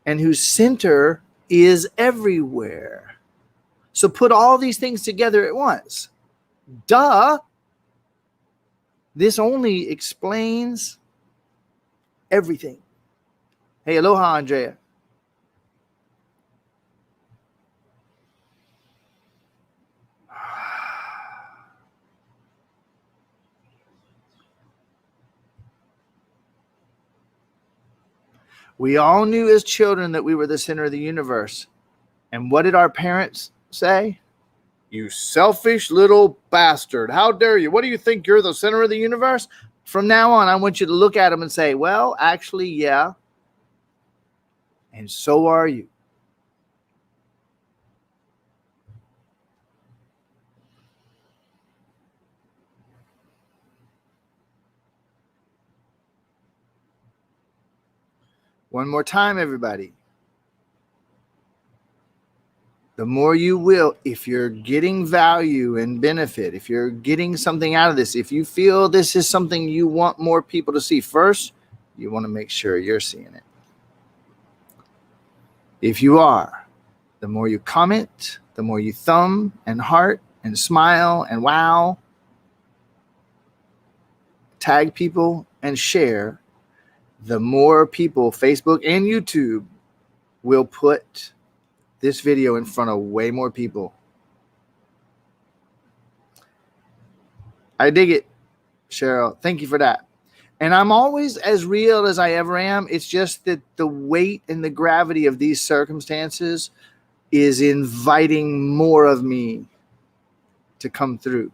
and whose center is everywhere. So put all these things together at once. Duh. This only explains everything. Hey, aloha, Andrea. We all knew as children that we were the center of the universe. And what did our parents say? You selfish little bastard. How dare you? What do you think? You're the center of the universe? From now on, I want you to look at them and say, well, actually, yeah. And so are you. One more time, everybody. The more you will, if you're getting value and benefit, if you're getting something out of this, if you feel this is something you want more people to see, first, you want to make sure you're seeing it. If you are, the more you comment, the more you thumb and heart and smile and wow, tag people and share, the more people, Facebook and YouTube, will put this video in front of way more people. I dig it, Cheryl. Thank you for that. And I'm always as real as I ever am. It's just that the weight and the gravity of these circumstances is inviting more of me to come through.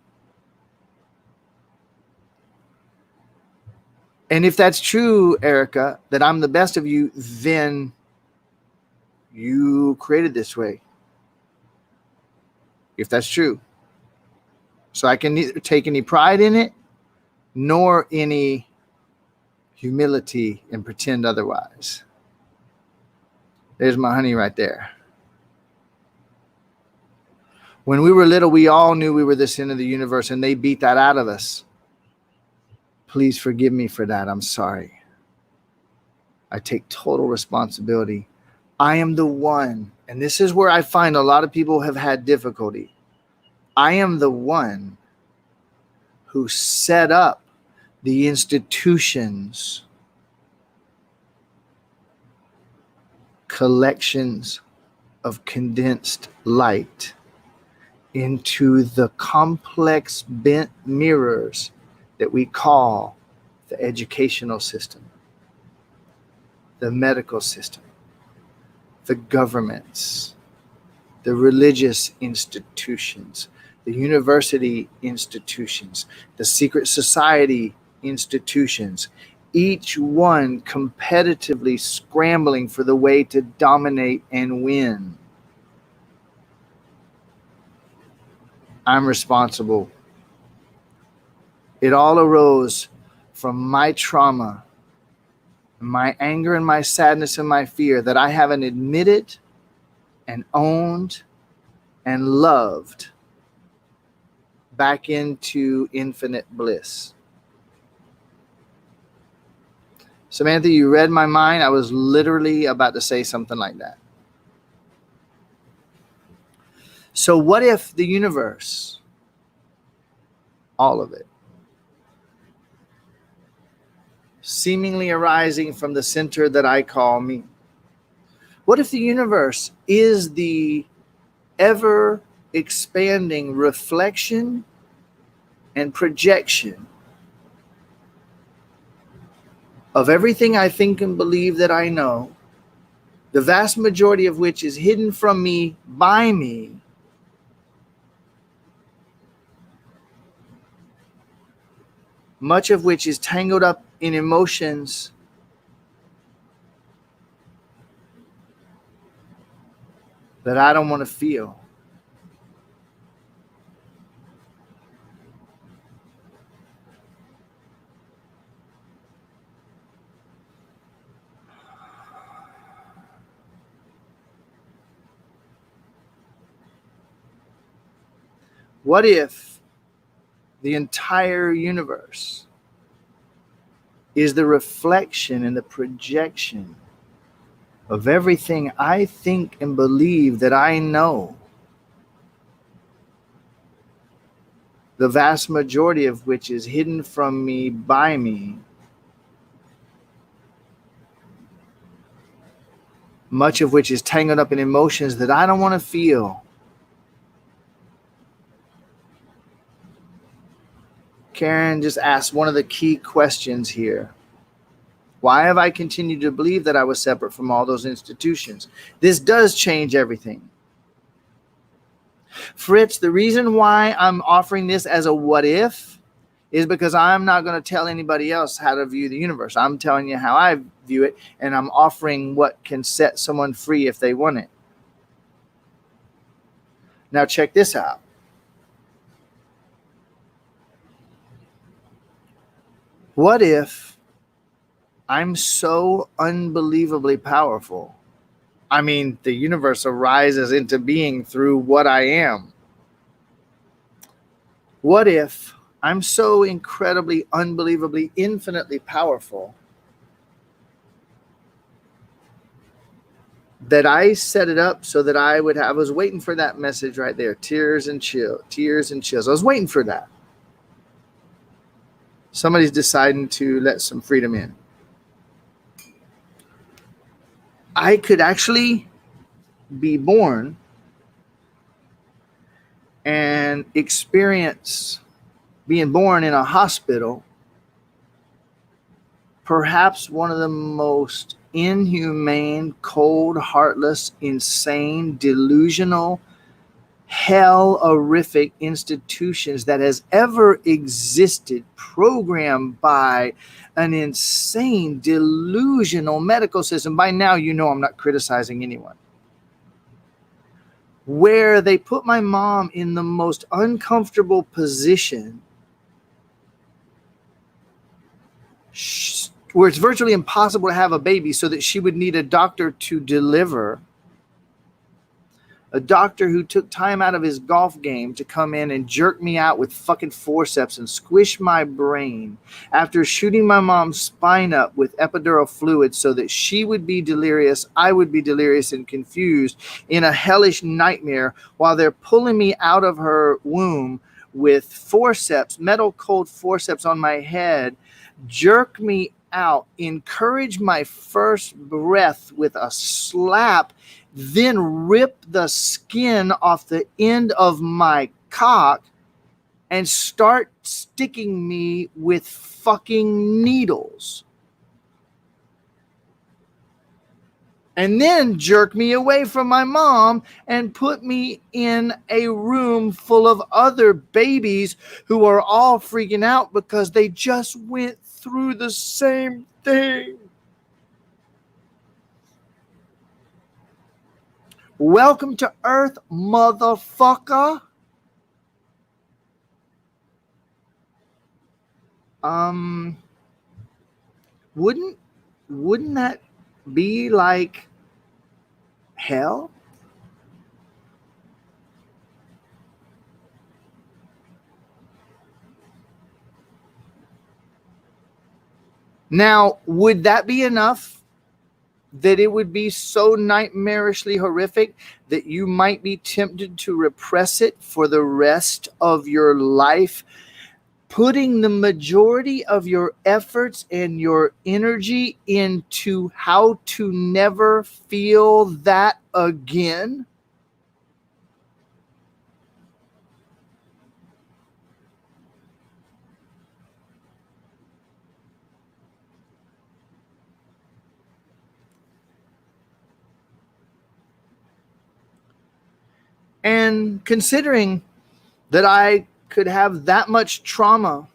And if that's true, Erica, that I'm the best of you, then you created this way. If that's true. So I can neither take any pride in it nor any humility and pretend otherwise. There's my honey right there. When we were little, we all knew we were the center of the universe, and they beat that out of us. Please forgive me for that. I'm sorry. I take total responsibility. I am the one, and this is where I find a lot of people have had difficulty. I am the one who set up the institutions, collections of condensed light into the complex bent mirrors that we call the educational system, the medical system, the governments, the religious institutions, the university institutions, the secret society institutions, each one competitively scrambling for the way to dominate and win. I'm responsible. It all arose from my trauma, my anger and my sadness and my fear that I haven't admitted and owned and loved back into infinite bliss. Samantha, you read my mind. I was literally about to say something like that. So what if the universe, all of it, seemingly arising from the center that I call me, what if the universe is the ever expanding reflection and projection of everything I think and believe that I know, the vast majority of which is hidden from me by me, much of which is tangled up in emotions that I don't want to feel. What if the entire universe is the reflection and the projection of everything I think and believe that I know, the vast majority of which is hidden from me by me, much of which is tangled up in emotions that I don't want to feel? Karen just asked one of the key questions here. Why have I continued to believe that I was separate from all those institutions? This does change everything. Fritz, the reason why I'm offering this as a what if is because I'm not going to tell anybody else how to view the universe. I'm telling you how I view it, and I'm offering what can set someone free if they want it. Now check this out. What if I'm so unbelievably powerful? I mean, the universe arises into being through what I am. What if I'm so incredibly, unbelievably, infinitely powerful that I set it up so that I was waiting for that message right there. Tears and chills. I was waiting for that. Somebody's deciding to let some freedom in. I could actually be born and experience being born in a hospital, perhaps one of the most inhumane, cold, heartless, insane, delusional, hell-horrific institutions that has ever existed, programmed by an insane, delusional medical system. By now, you know I'm not criticizing anyone. Where they put my mom in the most uncomfortable position, where it's virtually impossible to have a baby, so that she would need a doctor to deliver. A doctor who took time out of his golf game to come in and jerk me out with fucking forceps and squish my brain after shooting my mom's spine up with epidural fluid so that she would be delirious, I would be delirious and confused in a hellish nightmare while they're pulling me out of her womb with forceps, metal cold forceps on my head, jerk me out, encourage my first breath with a slap, then rip the skin off the end of my cock and start sticking me with fucking needles. And then jerk me away from my mom and put me in a room full of other babies who are all freaking out because they just went through the same thing. Welcome to Earth, motherfucker. Wouldn't that be like hell? Now, would that be enough? That it would be so nightmarishly horrific that you might be tempted to repress it for the rest of your life, putting the majority of your efforts and your energy into how to never feel that again? And considering that I could have that much trauma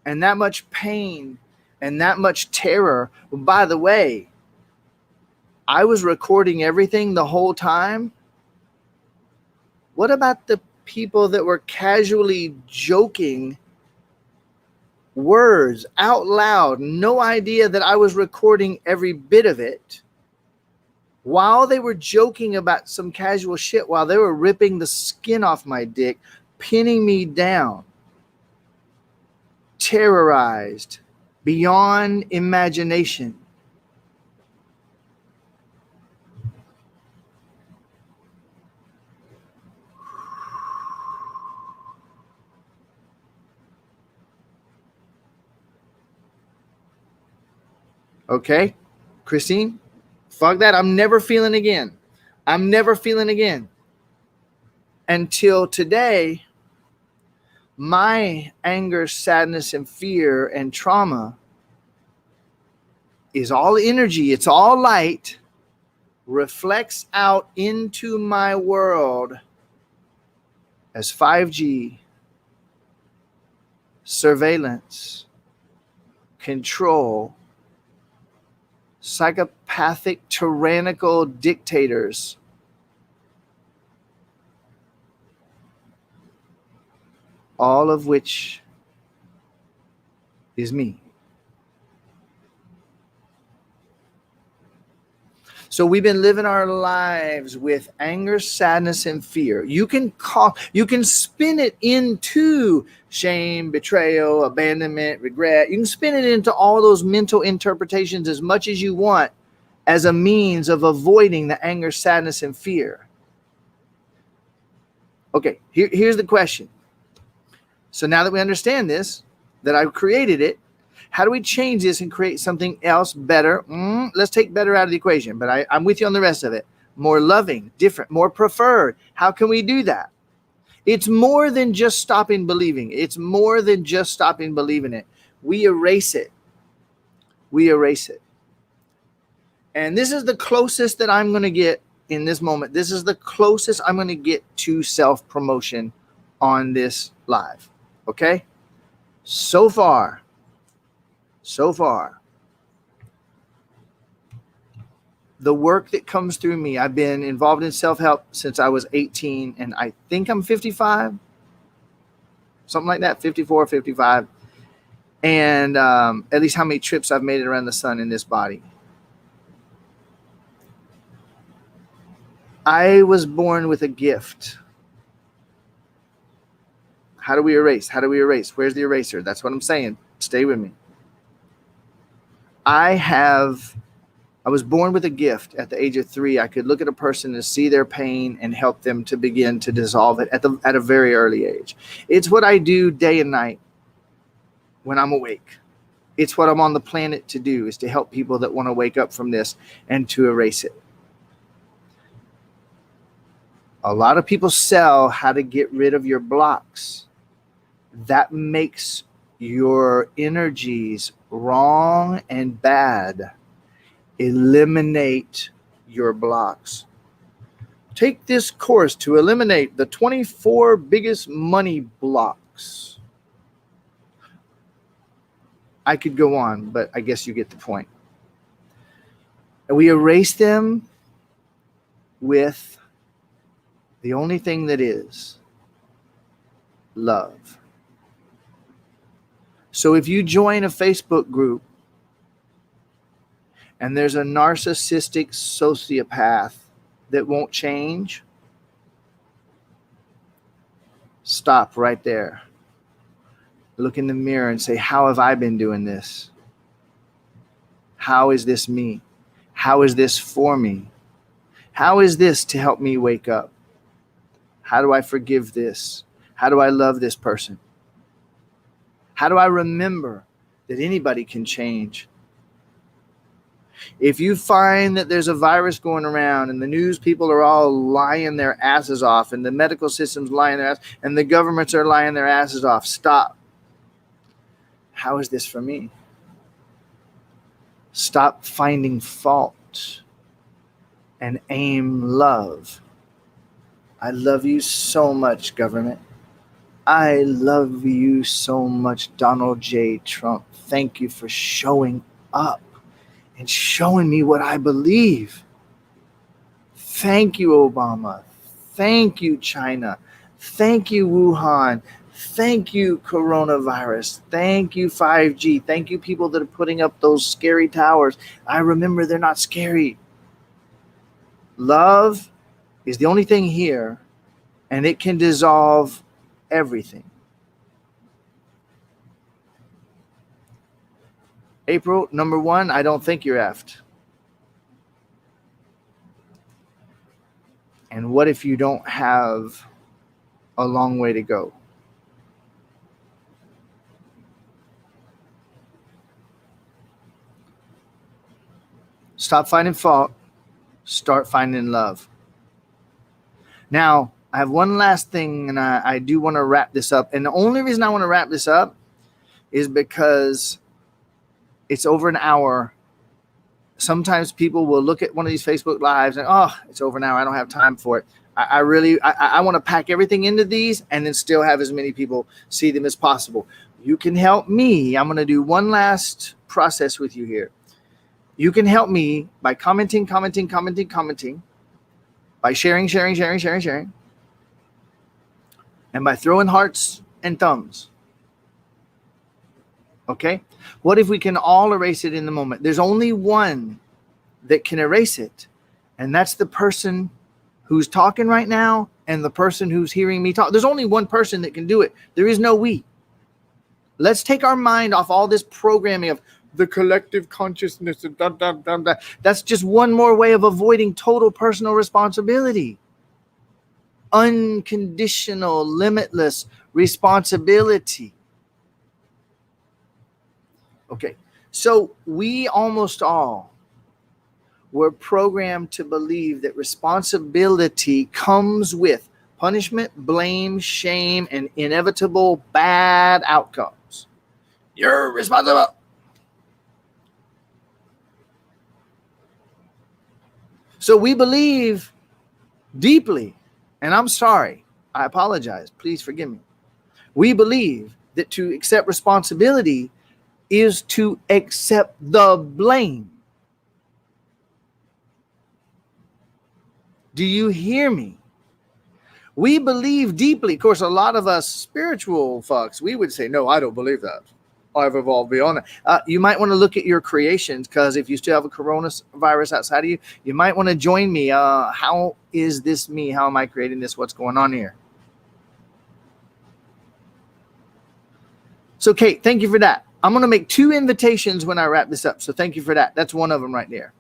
and that much pain and that much terror, by the way, I was recording everything the whole time. What about the people that were casually joking words out loud, no idea that I was recording every bit of it, while they were joking about some casual shit, while they were ripping the skin off my dick, pinning me down, terrorized beyond imagination? Okay, Christine, fuck that. I'm never feeling again. Until today, my anger, sadness, and fear and trauma is all energy, it's all light, reflects out into my world as 5G, surveillance, control, psychopathic, tyrannical dictators, all of which is me. So we've been living our lives with anger, sadness, and fear. You can spin it into shame, betrayal, abandonment, regret. You can spin it into all those mental interpretations as much as you want as a means of avoiding the anger, sadness, and fear. Okay, here's the question. So now that we understand this, that I've created it, how do we change this and create something else better? Let's take better out of the equation, but I'm with you on the rest of it. More loving, different, more preferred. How can we do that? It's more than just stopping believing. It's more than just stopping believing it. We erase it. We erase it. And this is the closest that I'm going to get in this moment. This is the closest I'm going to get to self-promotion on this live. Okay? So far, the work that comes through me, I've been involved in self-help since I was 18, and I think I'm 55, something like that, 54, 55. And at least how many trips I've made it around the sun in this body. I was born with a gift. How do we erase? How do we erase? Where's the eraser? That's what I'm saying. Stay with me. I was born with a gift. At the age of 3, I could look at a person and see their pain and help them to begin to dissolve it at a very early age. It's what I do day and night when I'm awake. It's what I'm on the planet to do, is to help people that want to wake up from this and to erase it. A lot of people sell how to get rid of your blocks. That makes your energies wrong and bad. Eliminate your blocks. Take this course to eliminate the 24 biggest money blocks. I could go on, but I guess you get the point. And we erase them with the only thing that is love. So if you join a Facebook group and there's a narcissistic sociopath that won't change, stop right there. Look in the mirror and say, how have I been doing this? How is this me? How is this for me? How is this to help me wake up? How do I forgive this? How do I love this person? How do I remember that anybody can change? If you find that there's a virus going around and the news people are all lying their asses off and the medical system's lying their ass and the governments are lying their asses off, stop. How is this for me? Stop finding fault and aim love. I love you so much, government. I love you so much, Donald J. Trump. Thank you for showing up and showing me what I believe. Thank you, Obama. Thank you, China. Thank you, Wuhan. Thank you, coronavirus. Thank you, 5G. Thank you, people that are putting up those scary towers. I remember they're not scary. Love is the only thing here, and it can dissolve everything. April, number 1, I don't think you're effed. And what if you don't have a long way to go? Stop finding fault. Start finding love. Now, I have one last thing, and I do want to wrap this up. And the only reason I want to wrap this up is because it's over an hour, sometimes people will look at one of these Facebook Lives and, oh, it's over now. I don't have time for it. I want to pack everything into these and then still have as many people see them as possible. You can help me. I'm going to do one last process with you here. You can help me by commenting, by sharing, and by throwing hearts and thumbs. Okay? What if we can all erase it in the moment? There's only one that can erase it, and that's the person who's talking right now and the person who's hearing me talk. There's only one person that can do it. There is no we. Let's take our mind off all this programming of the collective consciousness. That's just one more way of avoiding total personal responsibility. Unconditional, limitless responsibility. Okay, so we almost all were programmed to believe that responsibility comes with punishment, blame, shame, and inevitable bad outcomes. You're responsible. So we believe deeply, and I'm sorry, I apologize, please forgive me. We believe that to accept responsibility is to accept the blame. Do you hear me? We believe deeply. Of course, a lot of us spiritual fucks, we would say, no, I don't believe that. I've evolved beyond that. You might want to look at your creations, because if you still have a coronavirus outside of you, you might want to join me. How is this me? How am I creating this? What's going on here? So, Kate, thank you for that. I'm going to make 2 invitations when I wrap this up. So thank you for that. That's one of them right there.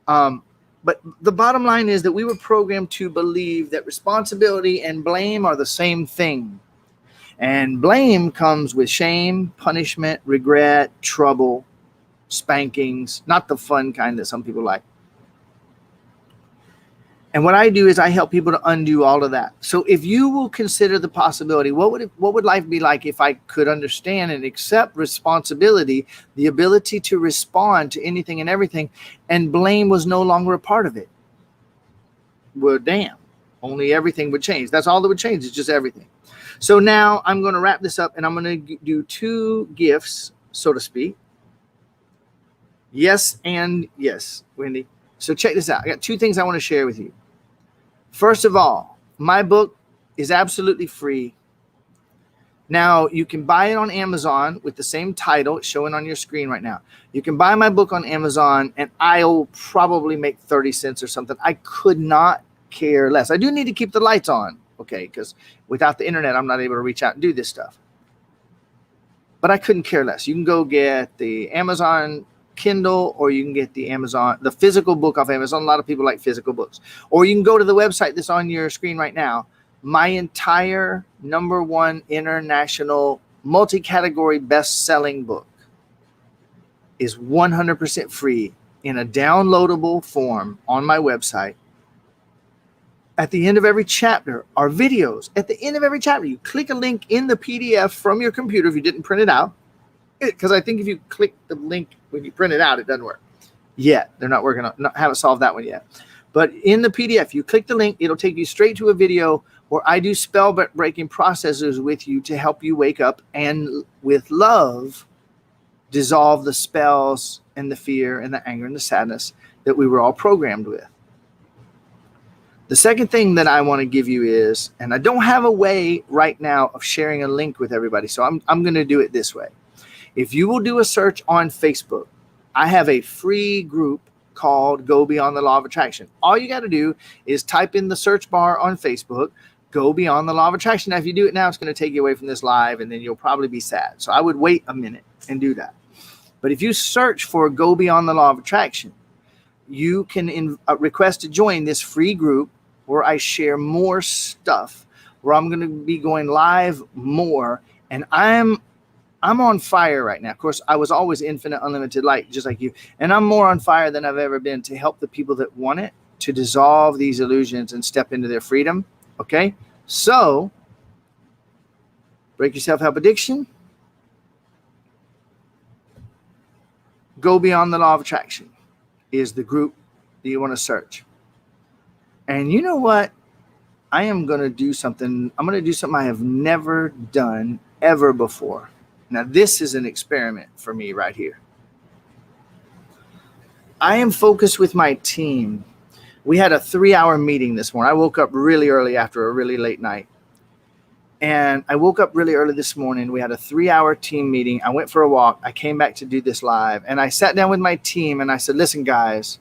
But the bottom line is that we were programmed to believe that responsibility and blame are the same thing. And blame comes with shame, punishment, regret, trouble, spankings, not the fun kind that some people like. And what I do is I help people to undo all of that. So if you will consider the possibility, what would life be like if I could understand and accept responsibility, the ability to respond to anything and everything, and blame was no longer a part of it? Well, damn, only everything would change. That's all that would change. It's just everything. So now I'm going to wrap this up, and I'm going to do 2 gifts, so to speak. Yes and yes, Wendy. So check this out. I got 2 things I want to share with you. First of all, my book is absolutely free. Now, you can buy it on Amazon with the same title. It's showing on your screen right now. You can buy my book on Amazon, and I'll probably make 30 cents or something. I could not care less. I do need to keep the lights on, okay, because without the internet, I'm not able to reach out and do this stuff. But I couldn't care less. You can go get the Amazon Kindle, or you can get the physical book off Amazon. A lot of people like physical books. Or you can go to the website that's on your screen right now. My entire #1 international multi-category best-selling book is 100% free in a downloadable form on my website. At the end of every chapter are videos. At the end of every chapter, you click a link in the PDF from your computer if you didn't print it out. Because I think if you click the link when you print it out, it doesn't work yet. They're not working on, haven't solved that one yet. But in the PDF, you click the link, it'll take you straight to a video where I do spell breaking processes with you to help you wake up and with love dissolve the spells and the fear and the anger and the sadness that we were all programmed with. The second thing that I want to give you is, and I don't have a way right now of sharing a link with everybody, so I'm going to do it this way. If you will do a search on Facebook, I have a free group called Go Beyond the Law of Attraction. All you got to do is type in the search bar on Facebook, Go Beyond the Law of Attraction. Now, if you do it now, it's going to take you away from this live, and then you'll probably be sad. So I would wait a minute and do that. But if you search for Go Beyond the Law of Attraction, you can request to join this free group where I share more stuff, where I'm going to be going live more, and I'm on fire right now. Of course, I was always infinite, unlimited light, just like you. And I'm more on fire than I've ever been to help the people that want it to dissolve these illusions and step into their freedom. Okay? So, break your self-help addiction. Go beyond the law of attraction. is the group that you want to search. And you know what? I am going to do something. I'm going to do something I have never done ever before. Now, this is an experiment for me right here. I am focused with my team. We had a 3-hour meeting this morning. I woke up really early after a really late night. And I woke up really early this morning. We had a 3-hour team meeting. I went for a walk. I came back to do this live. And I sat down with my team and I said, listen, guys,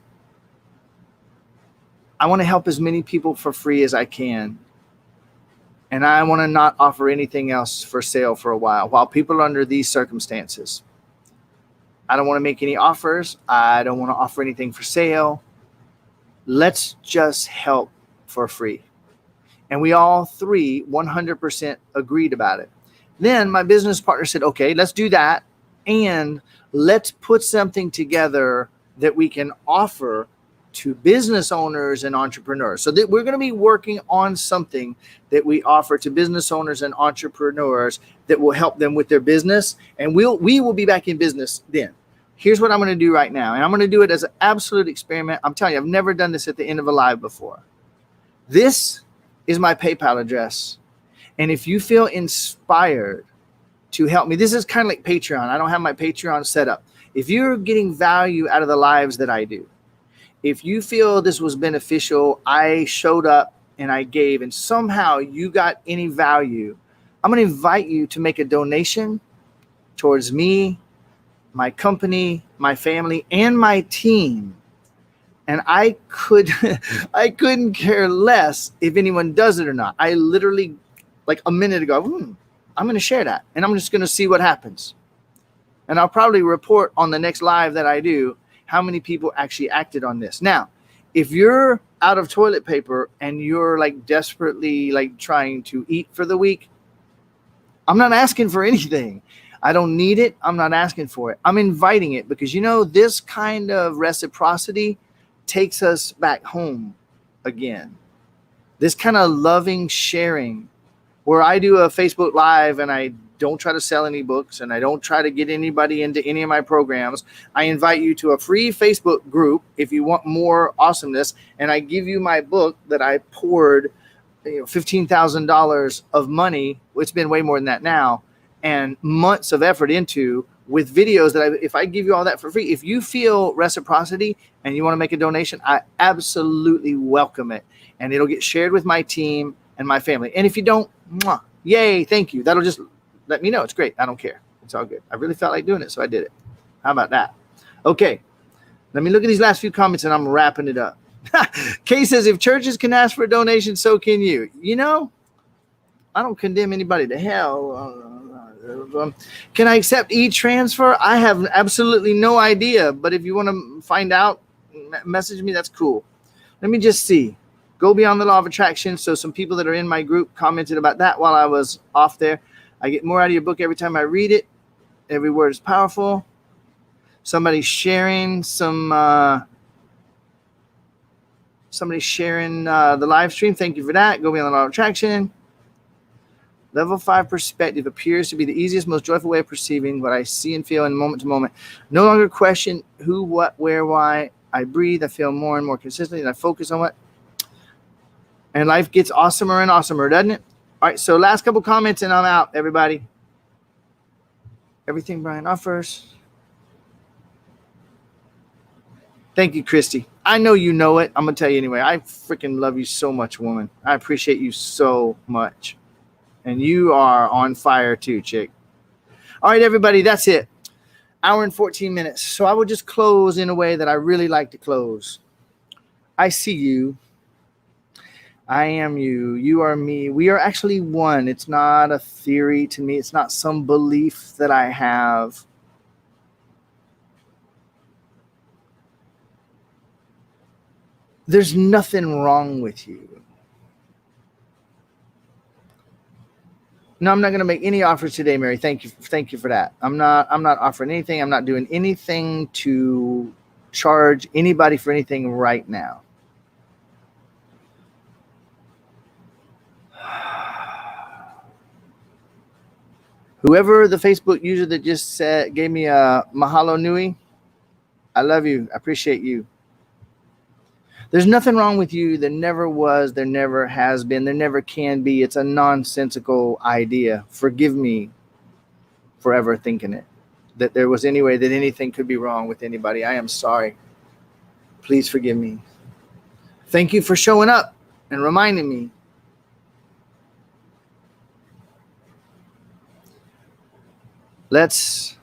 I want to help as many people for free as I can. And I want to not offer anything else for sale for a while people are under these circumstances. I don't want to make any offers. I don't want to offer anything for sale. Let's just help for free. And we all three 100% agreed about it. Then my business partner said, okay, let's do that. And let's put something together that we can offer to business owners and entrepreneurs. So that we're going to be working on something that we offer to business owners and entrepreneurs that will help them with their business. And we will be back in business then. Here's what I'm going to do right now. And I'm going to do it as an absolute experiment. I'm telling you, I've never done this at the end of a live before. This is my PayPal address. And if you feel inspired to help me, this is kind of like Patreon. I don't have my Patreon set up. If you're getting value out of the lives that I do, if you feel this was beneficial, I showed up and I gave, and somehow you got any value, I'm going to invite you to make a donation towards me, my company, my family, and my team. And I couldn't care less if anyone does it or not. I literally, like a minute ago, I'm going to share that, and I'm just going to see what happens. And I'll probably report on the next live that I do how many people actually acted on this. Now, if you're out of toilet paper and you're like desperately like trying to eat for the week, I'm not asking for anything. I don't need it. I'm not asking for it. I'm inviting it because, you know, this kind of reciprocity takes us back home again. This kind of loving sharing where I do a Facebook Live and I don't try to sell any books and I don't try to get anybody into any of my programs. I invite you to a free Facebook group if you want more awesomeness. And I give you my book that I poured $15,000 of money. It's been way more than that now, and months of effort into with videos that if I give you all that for free, if you feel reciprocity and you want to make a donation, I absolutely welcome it. And it'll get shared with my team and my family. And if you don't, yay, thank you. That'll just let me know. It's great. I don't care. It's all good. I really felt like doing it, so I did it. How about that? Okay. Let me look at these last few comments and I'm wrapping it up. Kay says, if churches can ask for a donation, so can you. You know, I don't condemn anybody to hell. Can I accept e-transfer? I have absolutely no idea. But if you want to find out, message me. That's cool. Let me just see. Go beyond the law of attraction. So some people that are in my group commented about that while I was off there. I get more out of your book every time I read it. Every word is powerful. Somebody's sharing the live stream. Thank you for that. Go beyond the law of attraction. Level 5 perspective appears to be the easiest, most joyful way of perceiving what I see and feel in moment to moment. No longer question who, what, where, why. I breathe. I feel more and more consistently, and I focus on what. And life gets awesomer and awesomer, doesn't it? All right, so last couple comments and I'm out, everybody. Everything Brian offers. Thank you, Christy. I know you know it. I'm going to tell you anyway. I freaking love you so much, woman. I appreciate you so much. And you are on fire too, chick. All right, everybody, that's it. Hour and 14 minutes. So I will just close in a way that I really like to close. I see you. I am you. You are me. We are actually one. It's not a theory to me. It's not some belief that I have. There's nothing wrong with you. No, I'm not going to make any offers today, Mary. Thank you for that. I'm not offering anything. I'm not doing anything to charge anybody for anything right now. Whoever the Facebook user that just gave me a mahalo nui, I love you. I appreciate you. There's nothing wrong with you. There never was. There never has been. There never can be. It's a nonsensical idea. Forgive me for ever thinking it. That there was any way that anything could be wrong with anybody. I am sorry. Please forgive me. Thank you for showing up and reminding me. Let's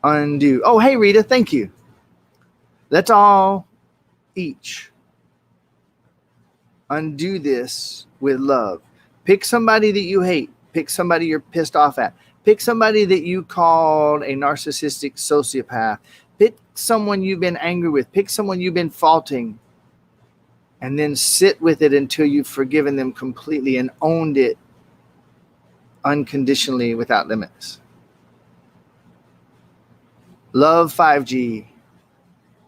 undo. Oh, hey, Rita. Thank you. Let's all each undo this with love. Pick somebody that you hate. Pick somebody you're pissed off at. Pick somebody that you called a narcissistic sociopath. Pick someone you've been angry with. Pick someone you've been faulting. And then sit with it until you've forgiven them completely and owned it unconditionally without limits. Love 5G.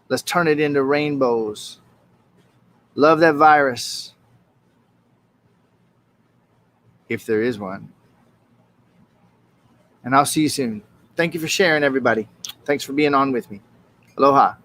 Let's turn it into rainbows. Love that virus. If there is one. And I'll see you soon. Thank you for sharing, everybody. Thanks for being on with me. Aloha.